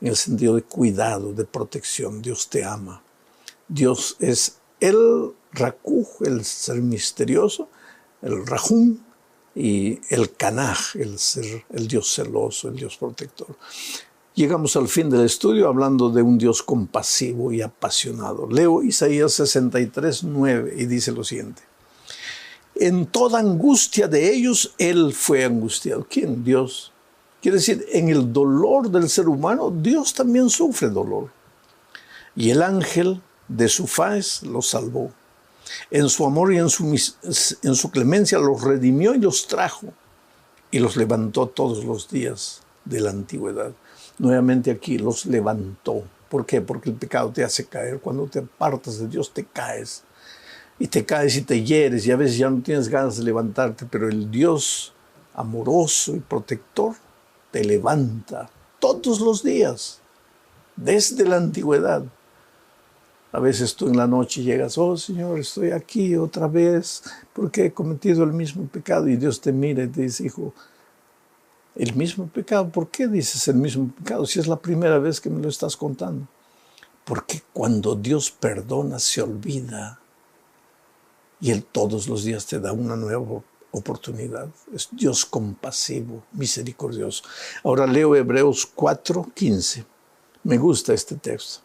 en el sentido de cuidado, de protección. Dios te ama. Dios es el Rakuj, el ser misterioso, el Rahum, y el Canaj, el Dios celoso, el Dios protector. Llegamos al fin del estudio hablando de un Dios compasivo y apasionado. Leo Isaías 63, 9 y dice lo siguiente. En toda angustia de ellos, Él fue angustiado. ¿Quién? Dios. Quiere decir, en el dolor del ser humano, Dios también sufre dolor. Y el ángel de su faz los salvó. En su amor y en su clemencia los redimió y los trajo. Y los levantó todos los días de la antigüedad. Nuevamente aquí los levantó. ¿Por qué? Porque el pecado te hace caer. Cuando te apartas de Dios te caes. Y te caes y te hieres y a veces ya no tienes ganas de levantarte. Pero el Dios amoroso y protector te levanta todos los días. Desde la antigüedad. A veces tú en la noche llegas, oh Señor, estoy aquí otra vez porque he cometido el mismo pecado. Y Dios te mira y te dice, hijo, el mismo pecado. ¿Por qué dices el mismo pecado si es la primera vez que me lo estás contando? Porque cuando Dios perdona se olvida y Él todos los días te da una nueva oportunidad. Es Dios compasivo, misericordioso. Ahora leo Hebreos 4:15. Me gusta este texto.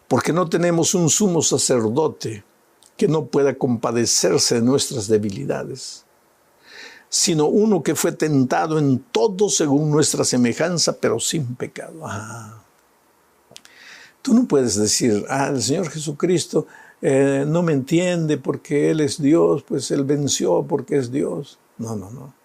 Porque no tenemos un sumo sacerdote que no pueda compadecerse de nuestras debilidades, sino uno que fue tentado en todo según nuestra semejanza, pero sin pecado. Tú no puedes decir, el Señor Jesucristo no me entiende porque Él es Dios, pues Él venció porque es Dios. No, no, no.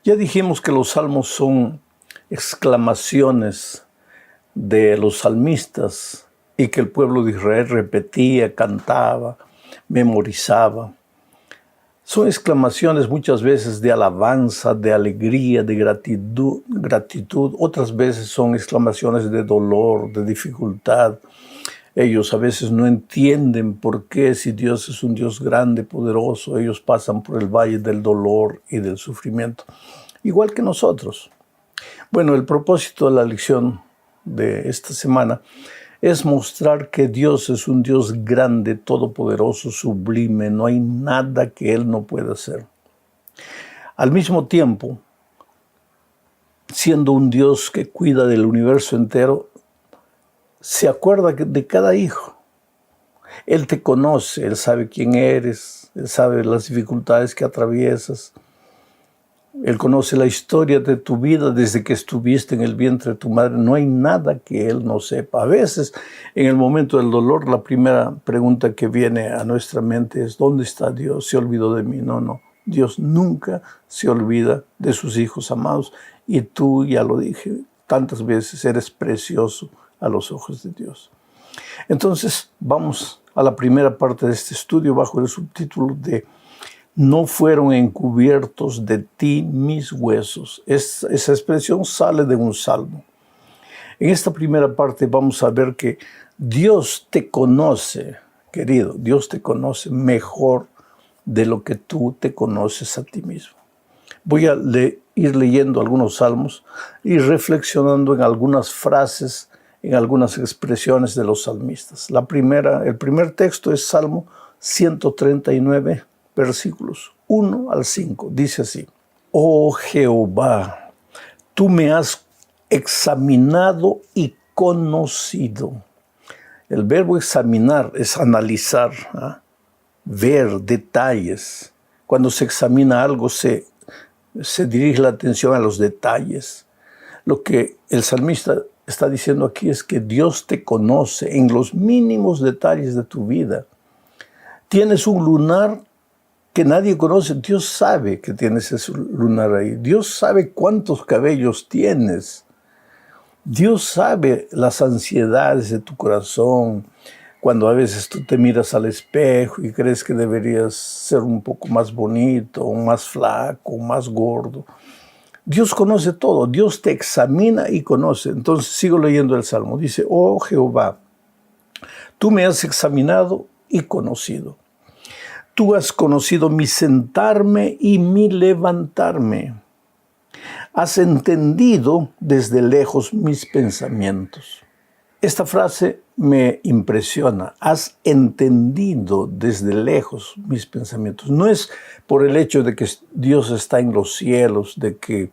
Ya dijimos que los salmos son exclamaciones de los salmistas y que el pueblo de Israel repetía, cantaba, memorizaba. Son exclamaciones muchas veces de alabanza, de alegría, de gratitud. Otras veces son exclamaciones de dolor, de dificultad. Ellos a veces no entienden por qué, si Dios es un Dios grande, poderoso, ellos pasan por el valle del dolor y del sufrimiento, igual que nosotros. Bueno, el propósito de la lección de esta semana es mostrar que Dios es un Dios grande, todopoderoso, sublime. No hay nada que Él no pueda hacer. Al mismo tiempo, siendo un Dios que cuida del universo entero, se acuerda de cada hijo. Él te conoce, Él sabe quién eres, Él sabe las dificultades que atraviesas. Él conoce la historia de tu vida desde que estuviste en el vientre de tu madre. No hay nada que Él no sepa. A veces, en el momento del dolor, la primera pregunta que viene a nuestra mente es: ¿dónde está Dios? ¿Se olvidó de mí? No. Dios nunca se olvida de sus hijos amados. Y tú, ya lo dije tantas veces, eres precioso a los ojos de Dios. Entonces, vamos a la primera parte de este estudio bajo el subtítulo de "No fueron encubiertos de ti mis huesos". Esa expresión sale de un salmo. En esta primera parte vamos a ver que Dios te conoce, querido. Dios te conoce mejor de lo que tú te conoces a ti mismo. Voy a ir leyendo algunos salmos y reflexionando en algunas frases, en algunas expresiones de los salmistas. El primer texto es Salmo 139, versículos 1 al 5. Dice así: Oh Jehová, tú me has examinado y conocido. El verbo examinar es analizar, ver detalles. Cuando se examina algo, se dirige la atención a los detalles. Lo que el salmista está diciendo aquí es que Dios te conoce en los mínimos detalles de tu vida. Tienes un lunar que nadie conoce. Dios sabe que tienes ese lunar ahí. Dios sabe cuántos cabellos tienes. Dios sabe las ansiedades de tu corazón. Cuando a veces tú te miras al espejo y crees que deberías ser un poco más bonito, o más flaco, o más gordo. Dios conoce todo. Dios te examina y conoce. Entonces sigo leyendo el Salmo. Dice: Oh Jehová, tú me has examinado y conocido. Tú has conocido mi sentarme y mi levantarme. Has entendido desde lejos mis pensamientos. Esta frase me impresiona. Has entendido desde lejos mis pensamientos. No es por el hecho de que Dios está en los cielos, de que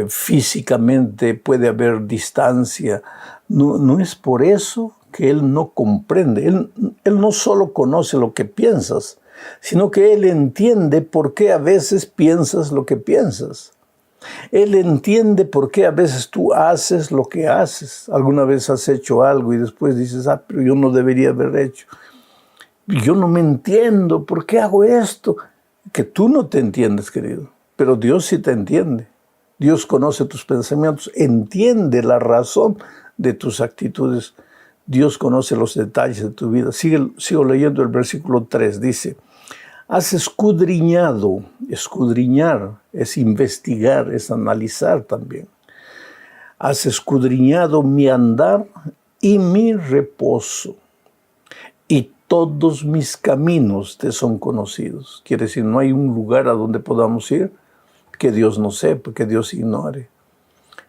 físicamente puede haber distancia. No es por eso que Él no comprende. Él no solo conoce lo que piensas, sino que Él entiende por qué a veces piensas lo que piensas. Él entiende por qué a veces tú haces lo que haces. Alguna vez has hecho algo y después dices: pero yo no debería haber hecho. Yo no me entiendo, ¿por qué hago esto? Que tú no te entiendes, querido, pero Dios sí te entiende. Dios conoce tus pensamientos, entiende la razón de tus actitudes. Dios conoce los detalles de tu vida. Sigo leyendo el versículo 3, dice: Has escudriñado. Escudriñar es investigar, es analizar también. Has escudriñado mi andar y mi reposo, y todos mis caminos te son conocidos. Quiere decir, no hay un lugar a donde podamos ir que Dios no sepa, que Dios ignore.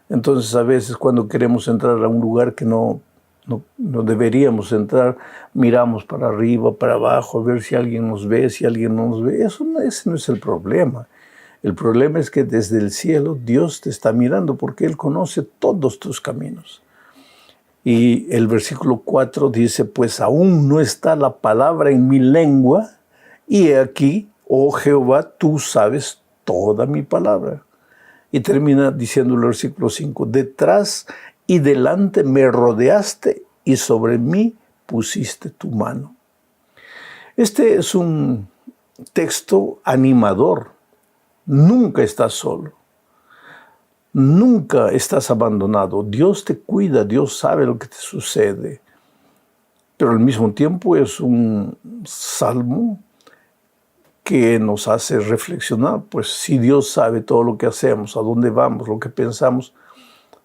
Entonces, a veces cuando queremos entrar a un lugar que no deberíamos entrar, miramos para arriba, para abajo, a ver si alguien nos ve, si alguien no nos ve. Ese no es el problema. El problema es que desde el cielo Dios te está mirando porque Él conoce todos tus caminos. Y el versículo 4 dice: Pues aún no está la palabra en mi lengua, y he aquí, oh Jehová, tú sabes toda mi palabra. Y termina diciendo el versículo 5: Detrás y delante me rodeaste, y sobre mí pusiste tu mano. Este es un texto animador. Nunca estás solo. Nunca estás abandonado. Dios te cuida, Dios sabe lo que te sucede. Pero al mismo tiempo es un salmo que nos hace reflexionar. Pues si Dios sabe todo lo que hacemos, a dónde vamos, lo que pensamos,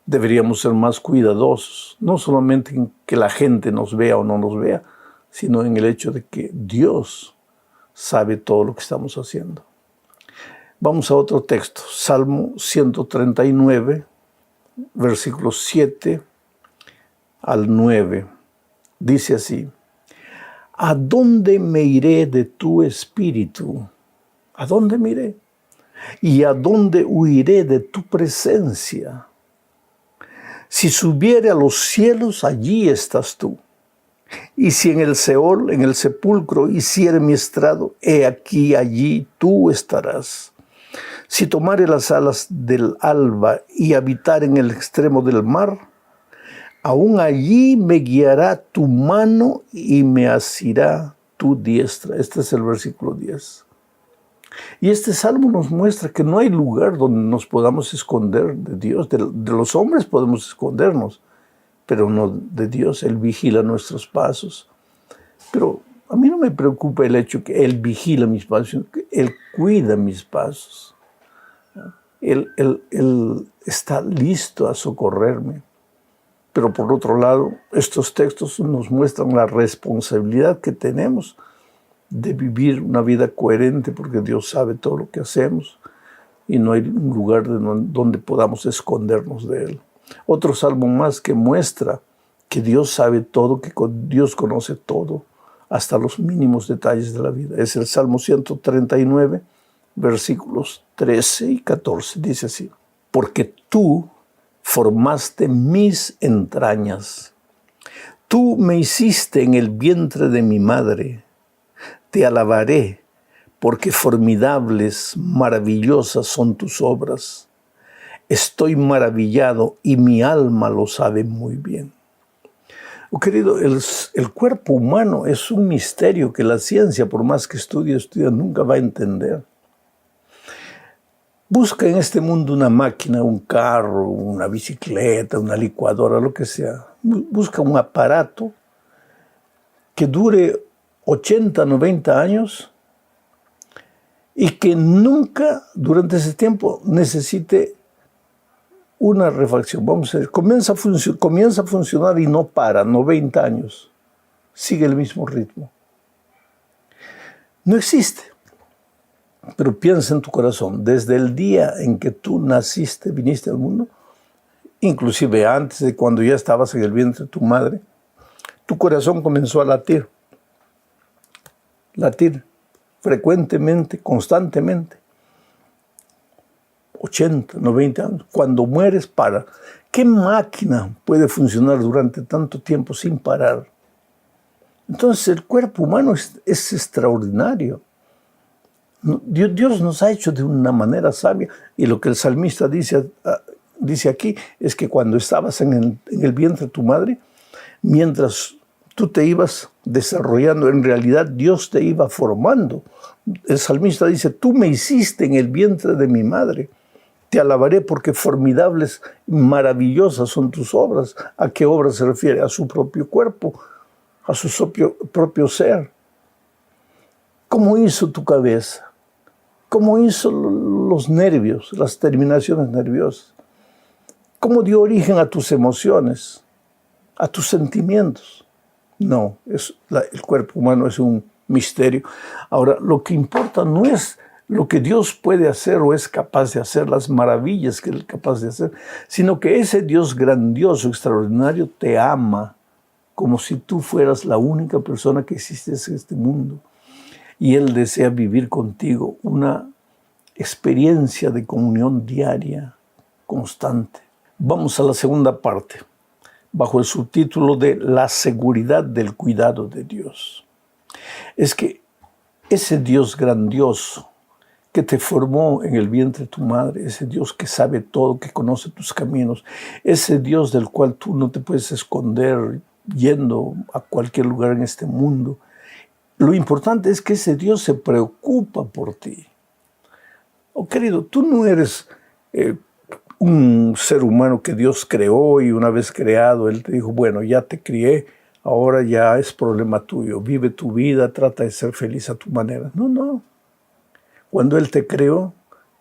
deberíamos ser más cuidadosos. No solamente en que la gente nos vea o no nos vea, sino en el hecho de que Dios sabe todo lo que estamos haciendo. Vamos a otro texto, Salmo 139, versículos 7 al 9. Dice así: ¿a dónde me iré de tu espíritu? ¿A dónde me iré? ¿Y a dónde huiré de tu presencia? Si subiere a los cielos, allí estás tú. Y si en el Seol, en el sepulcro, hiciere mi estrado, he aquí, allí tú estarás. Si tomare las alas del alba y habitar en el extremo del mar, aún allí me guiará tu mano y me asirá tu diestra. Este es el versículo 10. Y este salmo nos muestra que no hay lugar donde nos podamos esconder de Dios. De los hombres podemos escondernos, pero no de Dios. Él vigila nuestros pasos. Pero a mí no me preocupa el hecho que Él vigila mis pasos, sino que Él cuida mis pasos. Él está listo a socorrerme. Pero por otro lado, estos textos nos muestran la responsabilidad que tenemos de vivir una vida coherente, porque Dios sabe todo lo que hacemos y no hay un lugar donde podamos escondernos de Él. Otro salmo más que muestra que Dios sabe todo, que Dios conoce todo, hasta los mínimos detalles de la vida. Es el Salmo 139, versículos 13 y 14. Dice así: porque tú formaste mis entrañas, tú me hiciste en el vientre de mi madre. Te alabaré, porque formidables, maravillosas son tus obras. Estoy maravillado y mi alma lo sabe muy bien. Oh, querido, el cuerpo humano es un misterio que la ciencia, por más que estudie, nunca va a entender. Busca en este mundo una máquina, un carro, una bicicleta, una licuadora, lo que sea. Busca un aparato que dure 80, 90 años y que nunca durante ese tiempo necesite una refacción. Vamos a ver, comienza a funcionar y no para, 90 años. Sigue el mismo ritmo. No existe. Pero piensa en tu corazón, desde el día en que tú naciste, viniste al mundo, inclusive antes de cuando ya estabas en el vientre de tu madre, tu corazón comenzó a latir frecuentemente, constantemente. 80, 90 años. Cuando mueres, para. ¿Qué máquina puede funcionar durante tanto tiempo sin parar? Entonces el cuerpo humano es extraordinario. Dios nos ha hecho de una manera sabia, y lo que el salmista dice aquí es que cuando estabas en el vientre de tu madre, mientras tú te ibas desarrollando, en realidad Dios te iba formando. El salmista dice: tú me hiciste en el vientre de mi madre. Te alabaré porque formidables, maravillosas son tus obras. ¿A qué obras se refiere? A su propio cuerpo, a su propio ser. ¿Cómo hizo tu cabeza? ¿Cómo hizo los nervios, las terminaciones nerviosas? ¿Cómo dio origen a tus emociones, a tus sentimientos? No, el cuerpo humano es un misterio. Ahora, lo que importa no es lo que Dios puede hacer o es capaz de hacer, las maravillas que Él es capaz de hacer, sino que ese Dios grandioso, extraordinario, te ama como si tú fueras la única persona que existe en este mundo. Y Él desea vivir contigo una experiencia de comunión diaria, constante. Vamos a la segunda parte, bajo el subtítulo de la seguridad del cuidado de Dios. Es que ese Dios grandioso que te formó en el vientre de tu madre, ese Dios que sabe todo, que conoce tus caminos, ese Dios del cual tú no te puedes esconder yendo a cualquier lugar en este mundo, lo importante es que ese Dios se preocupa por ti. Oh, querido, tú no eres un ser humano que Dios creó y una vez creado, Él te dijo, bueno, ya te crié, ahora ya es problema tuyo, vive tu vida, trata de ser feliz a tu manera. No, no. Cuando Él te creó,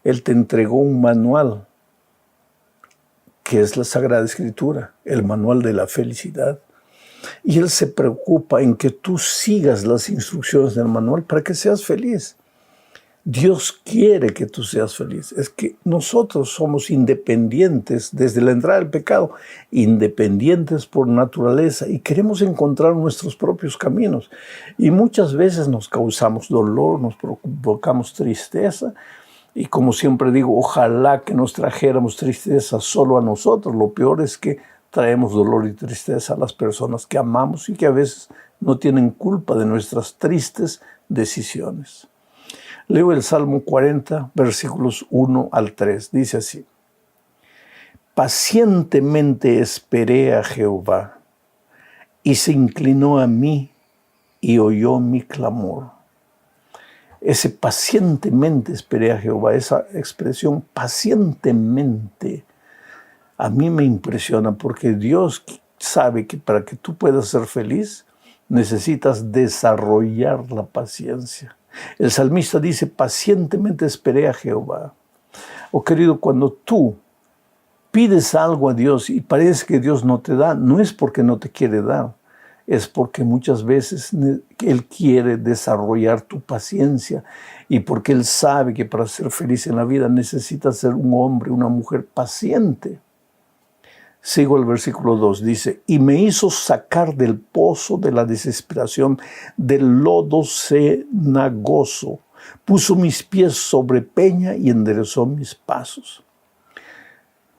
Él te entregó un manual, que es la Sagrada Escritura, el manual de la felicidad. Y Él se preocupa en que tú sigas las instrucciones del manual para que seas feliz. Dios quiere que tú seas feliz. Es que nosotros somos independientes desde la entrada del pecado, independientes por naturaleza y queremos encontrar nuestros propios caminos. Y muchas veces nos causamos dolor, nos provocamos tristeza. Y como siempre digo, ojalá que nos trajéramos tristeza solo a nosotros. Lo peor es que traemos dolor y tristeza a las personas que amamos y que a veces no tienen culpa de nuestras tristes decisiones. Leo el Salmo 40, versículos 1 al 3. Dice así: pacientemente esperé a Jehová, y se inclinó a mí y oyó mi clamor. Ese pacientemente esperé a Jehová, esa expresión pacientemente, a mí me impresiona porque Dios sabe que para que tú puedas ser feliz necesitas desarrollar la paciencia. El salmista dice, pacientemente esperé a Jehová. Oh querido, cuando tú pides algo a Dios y parece que Dios no te da, no es porque no te quiere dar, es porque muchas veces Él quiere desarrollar tu paciencia y porque Él sabe que para ser feliz en la vida necesitas ser un hombre, una mujer paciente. Sigo el versículo 2, dice, y me hizo sacar del pozo de la desesperación, del lodo cenagoso, puso mis pies sobre peña y enderezó mis pasos.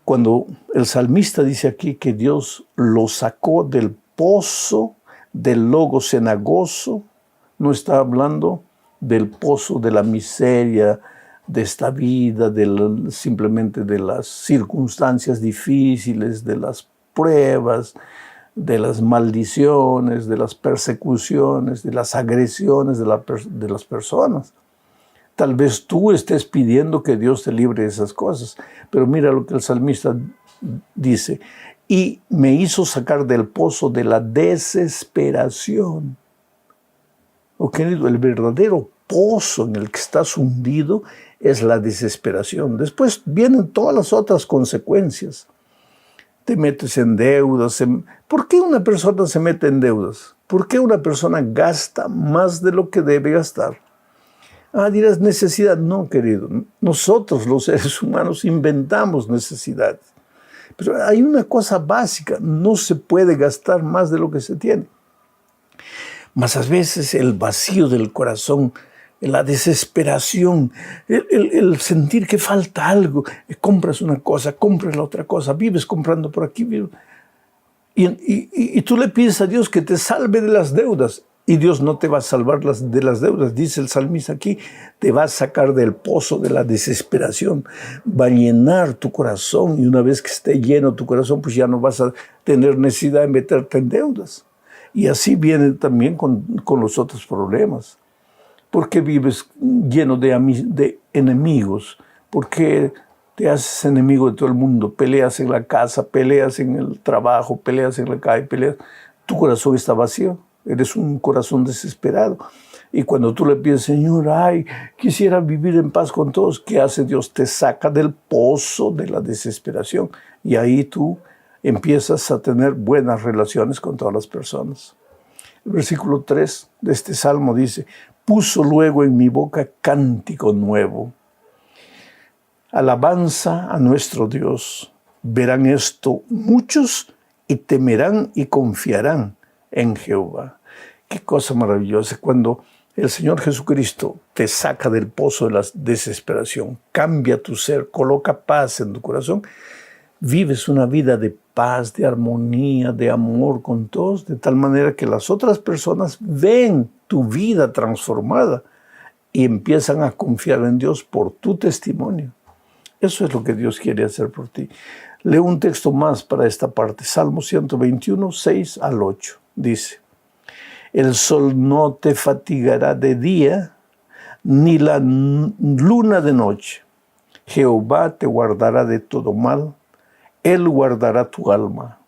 Cuando el salmista dice aquí que Dios lo sacó del pozo del lodo cenagoso, no está hablando del pozo de la miseria, de esta vida, simplemente de las circunstancias difíciles, de las pruebas, de las maldiciones, de las persecuciones, de las agresiones de las personas. Tal vez tú estés pidiendo que Dios te libre de esas cosas, pero mira lo que el salmista dice, y me hizo sacar del pozo de la desesperación. Oh, querido, el verdadero pozo en el que estás hundido es la desesperación. Después vienen todas las otras consecuencias. Te metes en deudas. ¿Por qué una persona se mete en deudas? ¿Por qué una persona gasta más de lo que debe gastar? Ah, dirás necesidad. No, querido. Nosotros los seres humanos inventamos necesidades. Pero hay una cosa básica. No se puede gastar más de lo que se tiene. Mas a veces el vacío del corazón, la desesperación, el sentir que falta algo, compras una cosa, compras la otra cosa, vives comprando por aquí, y tú le pides a Dios que te salve de las deudas, y Dios no te va a salvar de las deudas, dice el salmista aquí, te va a sacar del pozo de la desesperación, va a llenar tu corazón, y una vez que esté lleno tu corazón, pues ya no vas a tener necesidad de meterte en deudas. Y así viene también con los otros problemas. ¿Por qué vives lleno de enemigos? ¿Por qué te haces enemigo de todo el mundo? Peleas en la casa, peleas en el trabajo, peleas en la calle, peleas. Tu corazón está vacío. Eres un corazón desesperado. Y cuando tú le pides, Señor, ay, quisiera vivir en paz con todos, ¿qué hace Dios? Te saca del pozo de la desesperación. Y ahí tú empiezas a tener buenas relaciones con todas las personas. El versículo 3 de este salmo dice, puso luego en mi boca cántico nuevo. Alabanza a nuestro Dios. Verán esto muchos y temerán y confiarán en Jehová. Qué cosa maravillosa cuando el Señor Jesucristo te saca del pozo de la desesperación, cambia tu ser, coloca paz en tu corazón. Vives una vida de paz, de armonía, de amor con todos, de tal manera que las otras personas ven tu vida transformada y empiezan a confiar en Dios por tu testimonio. Eso es lo que Dios quiere hacer por ti. Leo un texto más para esta parte, Salmo 121, 6 al 8. Dice, el sol no te fatigará de día, ni la luna de noche. Jehová te guardará de todo mal, Él guardará tu alma.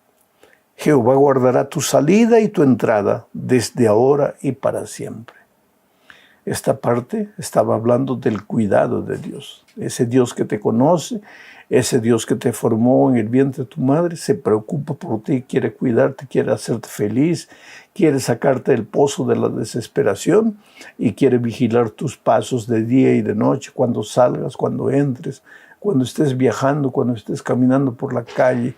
Jehová guardará tu salida y tu entrada desde ahora y para siempre. Esta parte estaba hablando del cuidado de Dios. Ese Dios que te conoce, ese Dios que te formó en el vientre de tu madre, se preocupa por ti, quiere cuidarte, quiere hacerte feliz, quiere sacarte del pozo de la desesperación y quiere vigilar tus pasos de día y de noche, cuando salgas, cuando entres, cuando estés viajando, cuando estés caminando por la calle.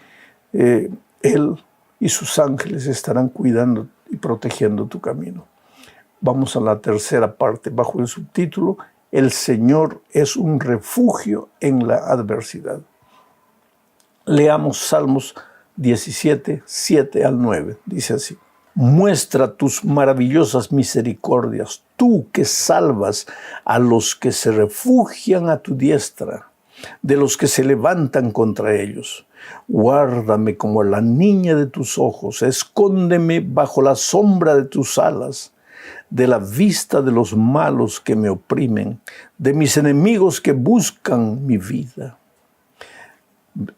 Él y sus ángeles estarán cuidando y protegiendo tu camino. Vamos a la tercera parte, bajo el subtítulo, El Señor es un refugio en la adversidad. Leamos Salmos 17, 7 al 9. Dice así: Muestra tus maravillosas misericordias, tú que salvas a los que se refugian a tu diestra, de los que se levantan contra ellos. Guárdame como la niña de tus ojos, escóndeme bajo la sombra de tus alas, de la vista de los malos que me oprimen, de mis enemigos que buscan mi vida.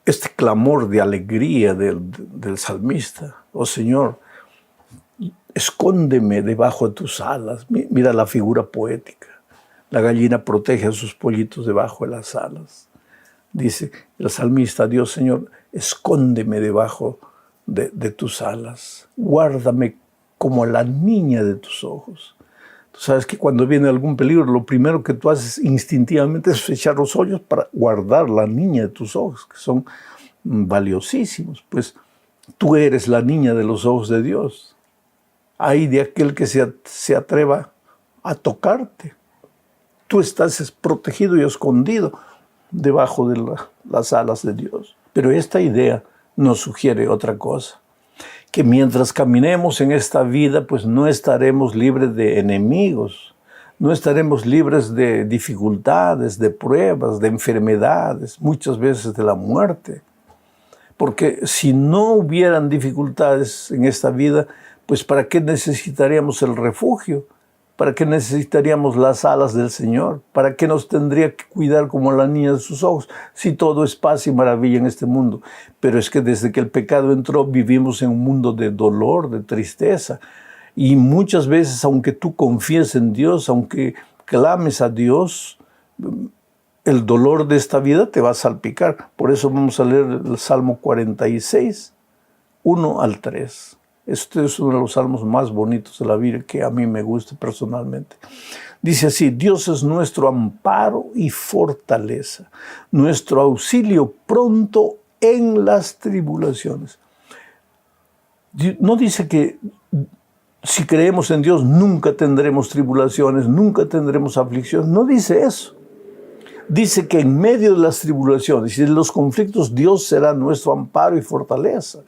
Este clamor de alegría del salmista: oh Señor, escóndeme debajo de tus alas. Mira la figura poética. La gallina protege a sus pollitos debajo de las alas. Dice el salmista: Dios, Señor, escóndeme debajo de tus alas. Guárdame como la niña de tus ojos. Tú sabes que cuando viene algún peligro, lo primero que tú haces instintivamente es echar los ojos para guardar la niña de tus ojos, que son valiosísimos. Pues tú eres la niña de los ojos de Dios. Ay de aquel que se atreva a tocarte. Tú estás protegido y escondido debajo de las alas de Dios. Pero esta idea nos sugiere otra cosa: que mientras caminemos en esta vida, pues no estaremos libres de enemigos, no estaremos libres de dificultades, de pruebas, de enfermedades, muchas veces de la muerte. Porque si no hubieran dificultades en esta vida, pues ¿para qué necesitaríamos el refugio? ¿Para qué necesitaríamos las alas del Señor? ¿Para qué nos tendría que cuidar como la niña de sus ojos si todo es paz y maravilla en este mundo? Pero es que desde que el pecado entró vivimos en un mundo de dolor, de tristeza. Y muchas veces, aunque tú confíes en Dios, aunque clames a Dios, el dolor de esta vida te va a salpicar. Por eso vamos a leer el Salmo 46, 1 al 3. Este es uno de los salmos más bonitos de la Biblia que a mí me gusta personalmente. Dice así: Dios es nuestro amparo y fortaleza, nuestro auxilio pronto en las tribulaciones. No dice que si creemos en Dios nunca tendremos tribulaciones, nunca tendremos aflicciones. No dice eso. Dice que en medio de las tribulaciones y de los conflictos, Dios será nuestro amparo y fortaleza.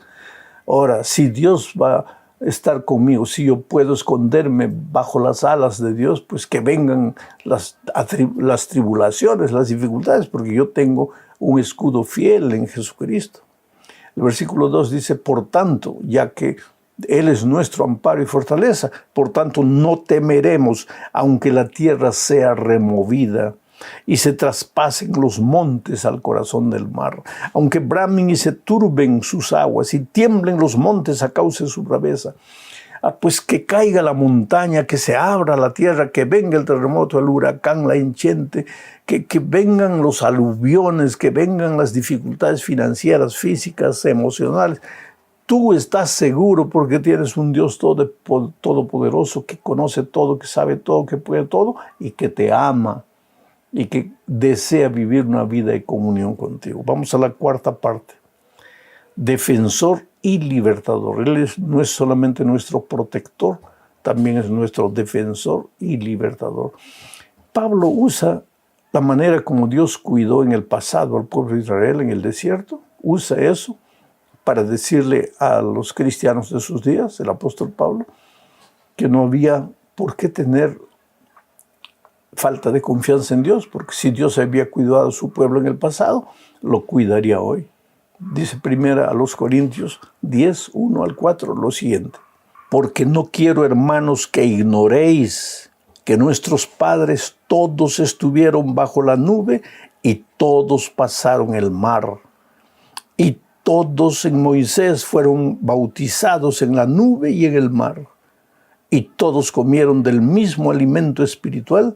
Ahora, si Dios va a estar conmigo, si yo puedo esconderme bajo las alas de Dios, pues que vengan las tribulaciones, las dificultades, porque yo tengo un escudo fiel en Jesucristo. El versículo 2 dice: por tanto, ya que Él es nuestro amparo y fortaleza, por tanto no temeremos, aunque la tierra sea removida y se traspasen los montes al corazón del mar, aunque bramen y se turben sus aguas y tiemblen los montes a causa de su braveza. Pues que caiga la montaña, que se abra la tierra, que venga el terremoto, el huracán, la hinchente, que vengan los aluviones, que vengan las dificultades financieras, físicas, emocionales. Tú estás seguro porque tienes un Dios todopoderoso que conoce todo, que sabe todo, que puede todo y que te ama y que desea vivir una vida de comunión contigo. Vamos a la cuarta parte. Defensor y libertador. Él no es solamente nuestro protector, también es nuestro defensor y libertador. Pablo usa la manera como Dios cuidó en el pasado al pueblo de Israel en el desierto. Usa eso para decirle a los cristianos de sus días, el apóstol Pablo, que no había por qué tener falta de confianza en Dios, porque si Dios había cuidado a su pueblo en el pasado, lo cuidaría hoy. Dice primero a los Corintios 10, 1 al 4, lo siguiente: porque no quiero, hermanos, que ignoréis que nuestros padres todos estuvieron bajo la nube y todos pasaron el mar, y todos en Moisés fueron bautizados en la nube y en el mar, y todos comieron del mismo alimento espiritual,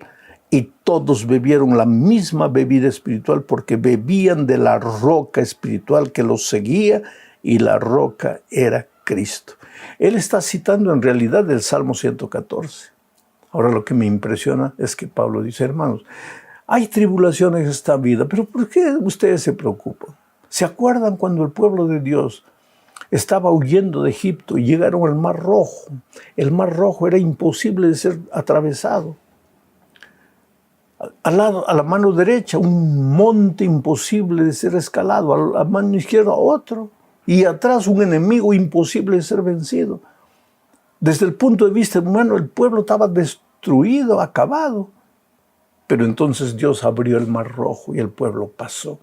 y todos bebieron la misma bebida espiritual, porque bebían de la roca espiritual que los seguía, y la roca era Cristo. Él está citando en realidad el Salmo 114. Ahora lo que me impresiona es que Pablo dice, hermanos, hay tribulaciones en esta vida, pero ¿por qué ustedes se preocupan? ¿Se acuerdan cuando el pueblo de Dios estaba huyendo de Egipto y llegaron al Mar Rojo? El Mar Rojo era imposible de ser atravesado. A la mano derecha, un monte imposible de ser escalado, a la mano izquierda otro, y atrás un enemigo imposible de ser vencido. Desde el punto de vista humano, el pueblo estaba destruido, acabado. Pero entonces Dios abrió el Mar Rojo y el pueblo pasó.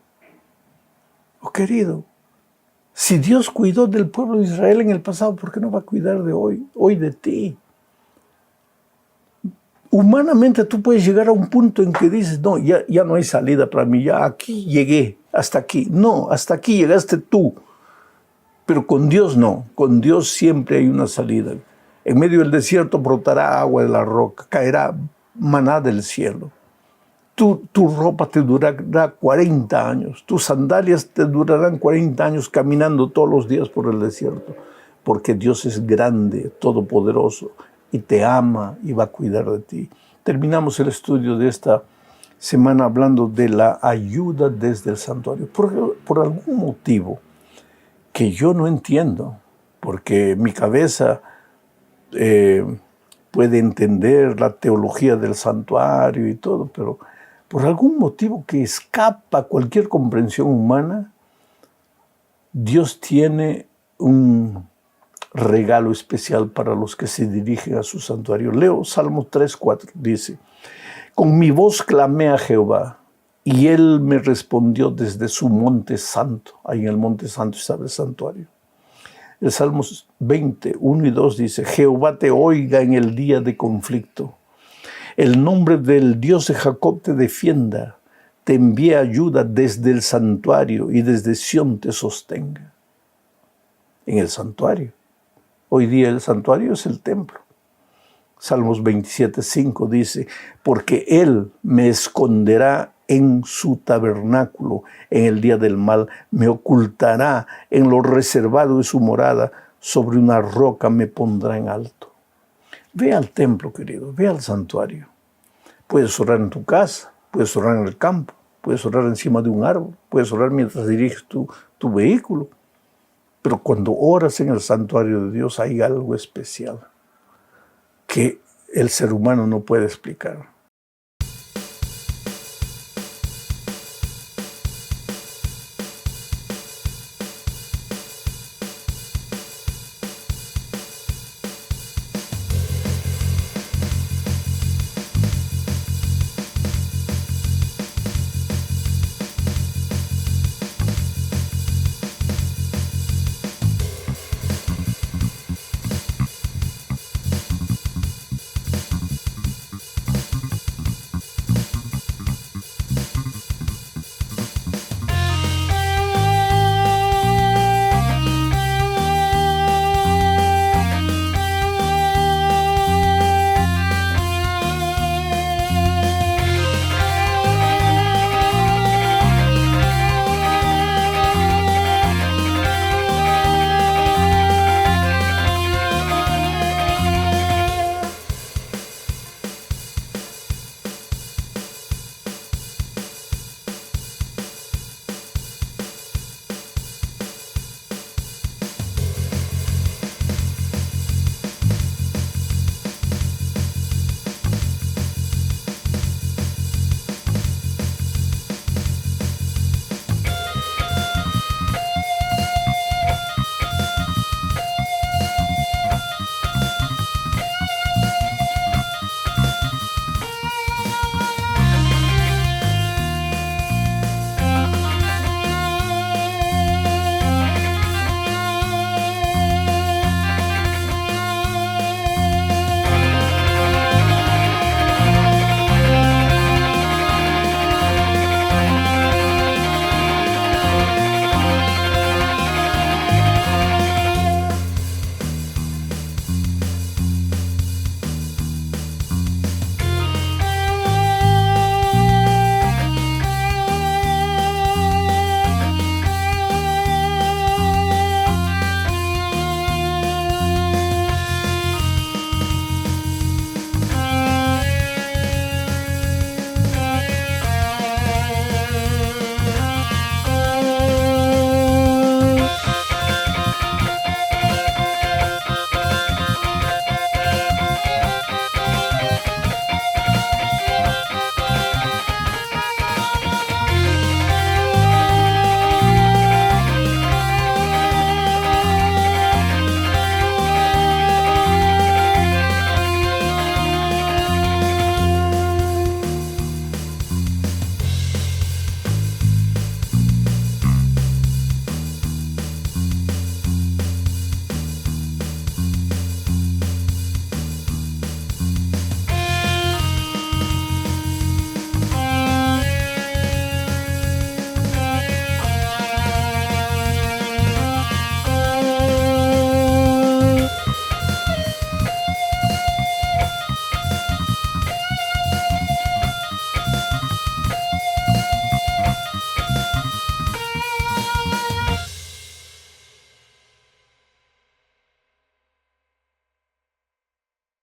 Oh, querido, si Dios cuidó del pueblo de Israel en el pasado, ¿por qué no va a cuidar de hoy de ti? Humanamente tú puedes llegar a un punto en que dices, no, ya no hay salida para mí, ya aquí llegué, hasta aquí. No, hasta aquí llegaste tú. Pero con Dios no, con Dios siempre hay una salida. En medio del desierto brotará agua de la roca, caerá maná del cielo. Tu ropa te durará 40 años, tus sandalias te durarán 40 años caminando todos los días por el desierto, porque Dios es grande, todopoderoso, y te ama y va a cuidar de ti. Terminamos el estudio de esta semana hablando de la ayuda desde el santuario. Por algún motivo que yo no entiendo, porque mi cabeza puede entender la teología del santuario y todo, pero por algún motivo que escapa a cualquier comprensión humana, Dios tiene un regalo especial para los que se dirigen a su santuario. Leo Salmo 3:4, dice, con mi voz clamé a Jehová, y Él me respondió desde su monte santo. Ahí en el monte santo estaba el santuario. El Salmo 20, 1 y 2 dice, Jehová te oiga en el día de conflicto. El nombre del Dios de Jacob te defienda. Te envíe ayuda desde el santuario y desde Sión te sostenga. En el santuario. Hoy día el santuario es el templo. Salmos 27:5 dice, porque Él me esconderá en su tabernáculo en el día del mal, me ocultará en lo reservado de su morada, sobre una roca me pondrá en alto. Ve al templo, querido, ve al santuario. Puedes orar en tu casa, puedes orar en el campo, puedes orar encima de un árbol, puedes orar mientras diriges tu vehículo. Pero cuando oras en el santuario de Dios hay algo especial que el ser humano no puede explicar.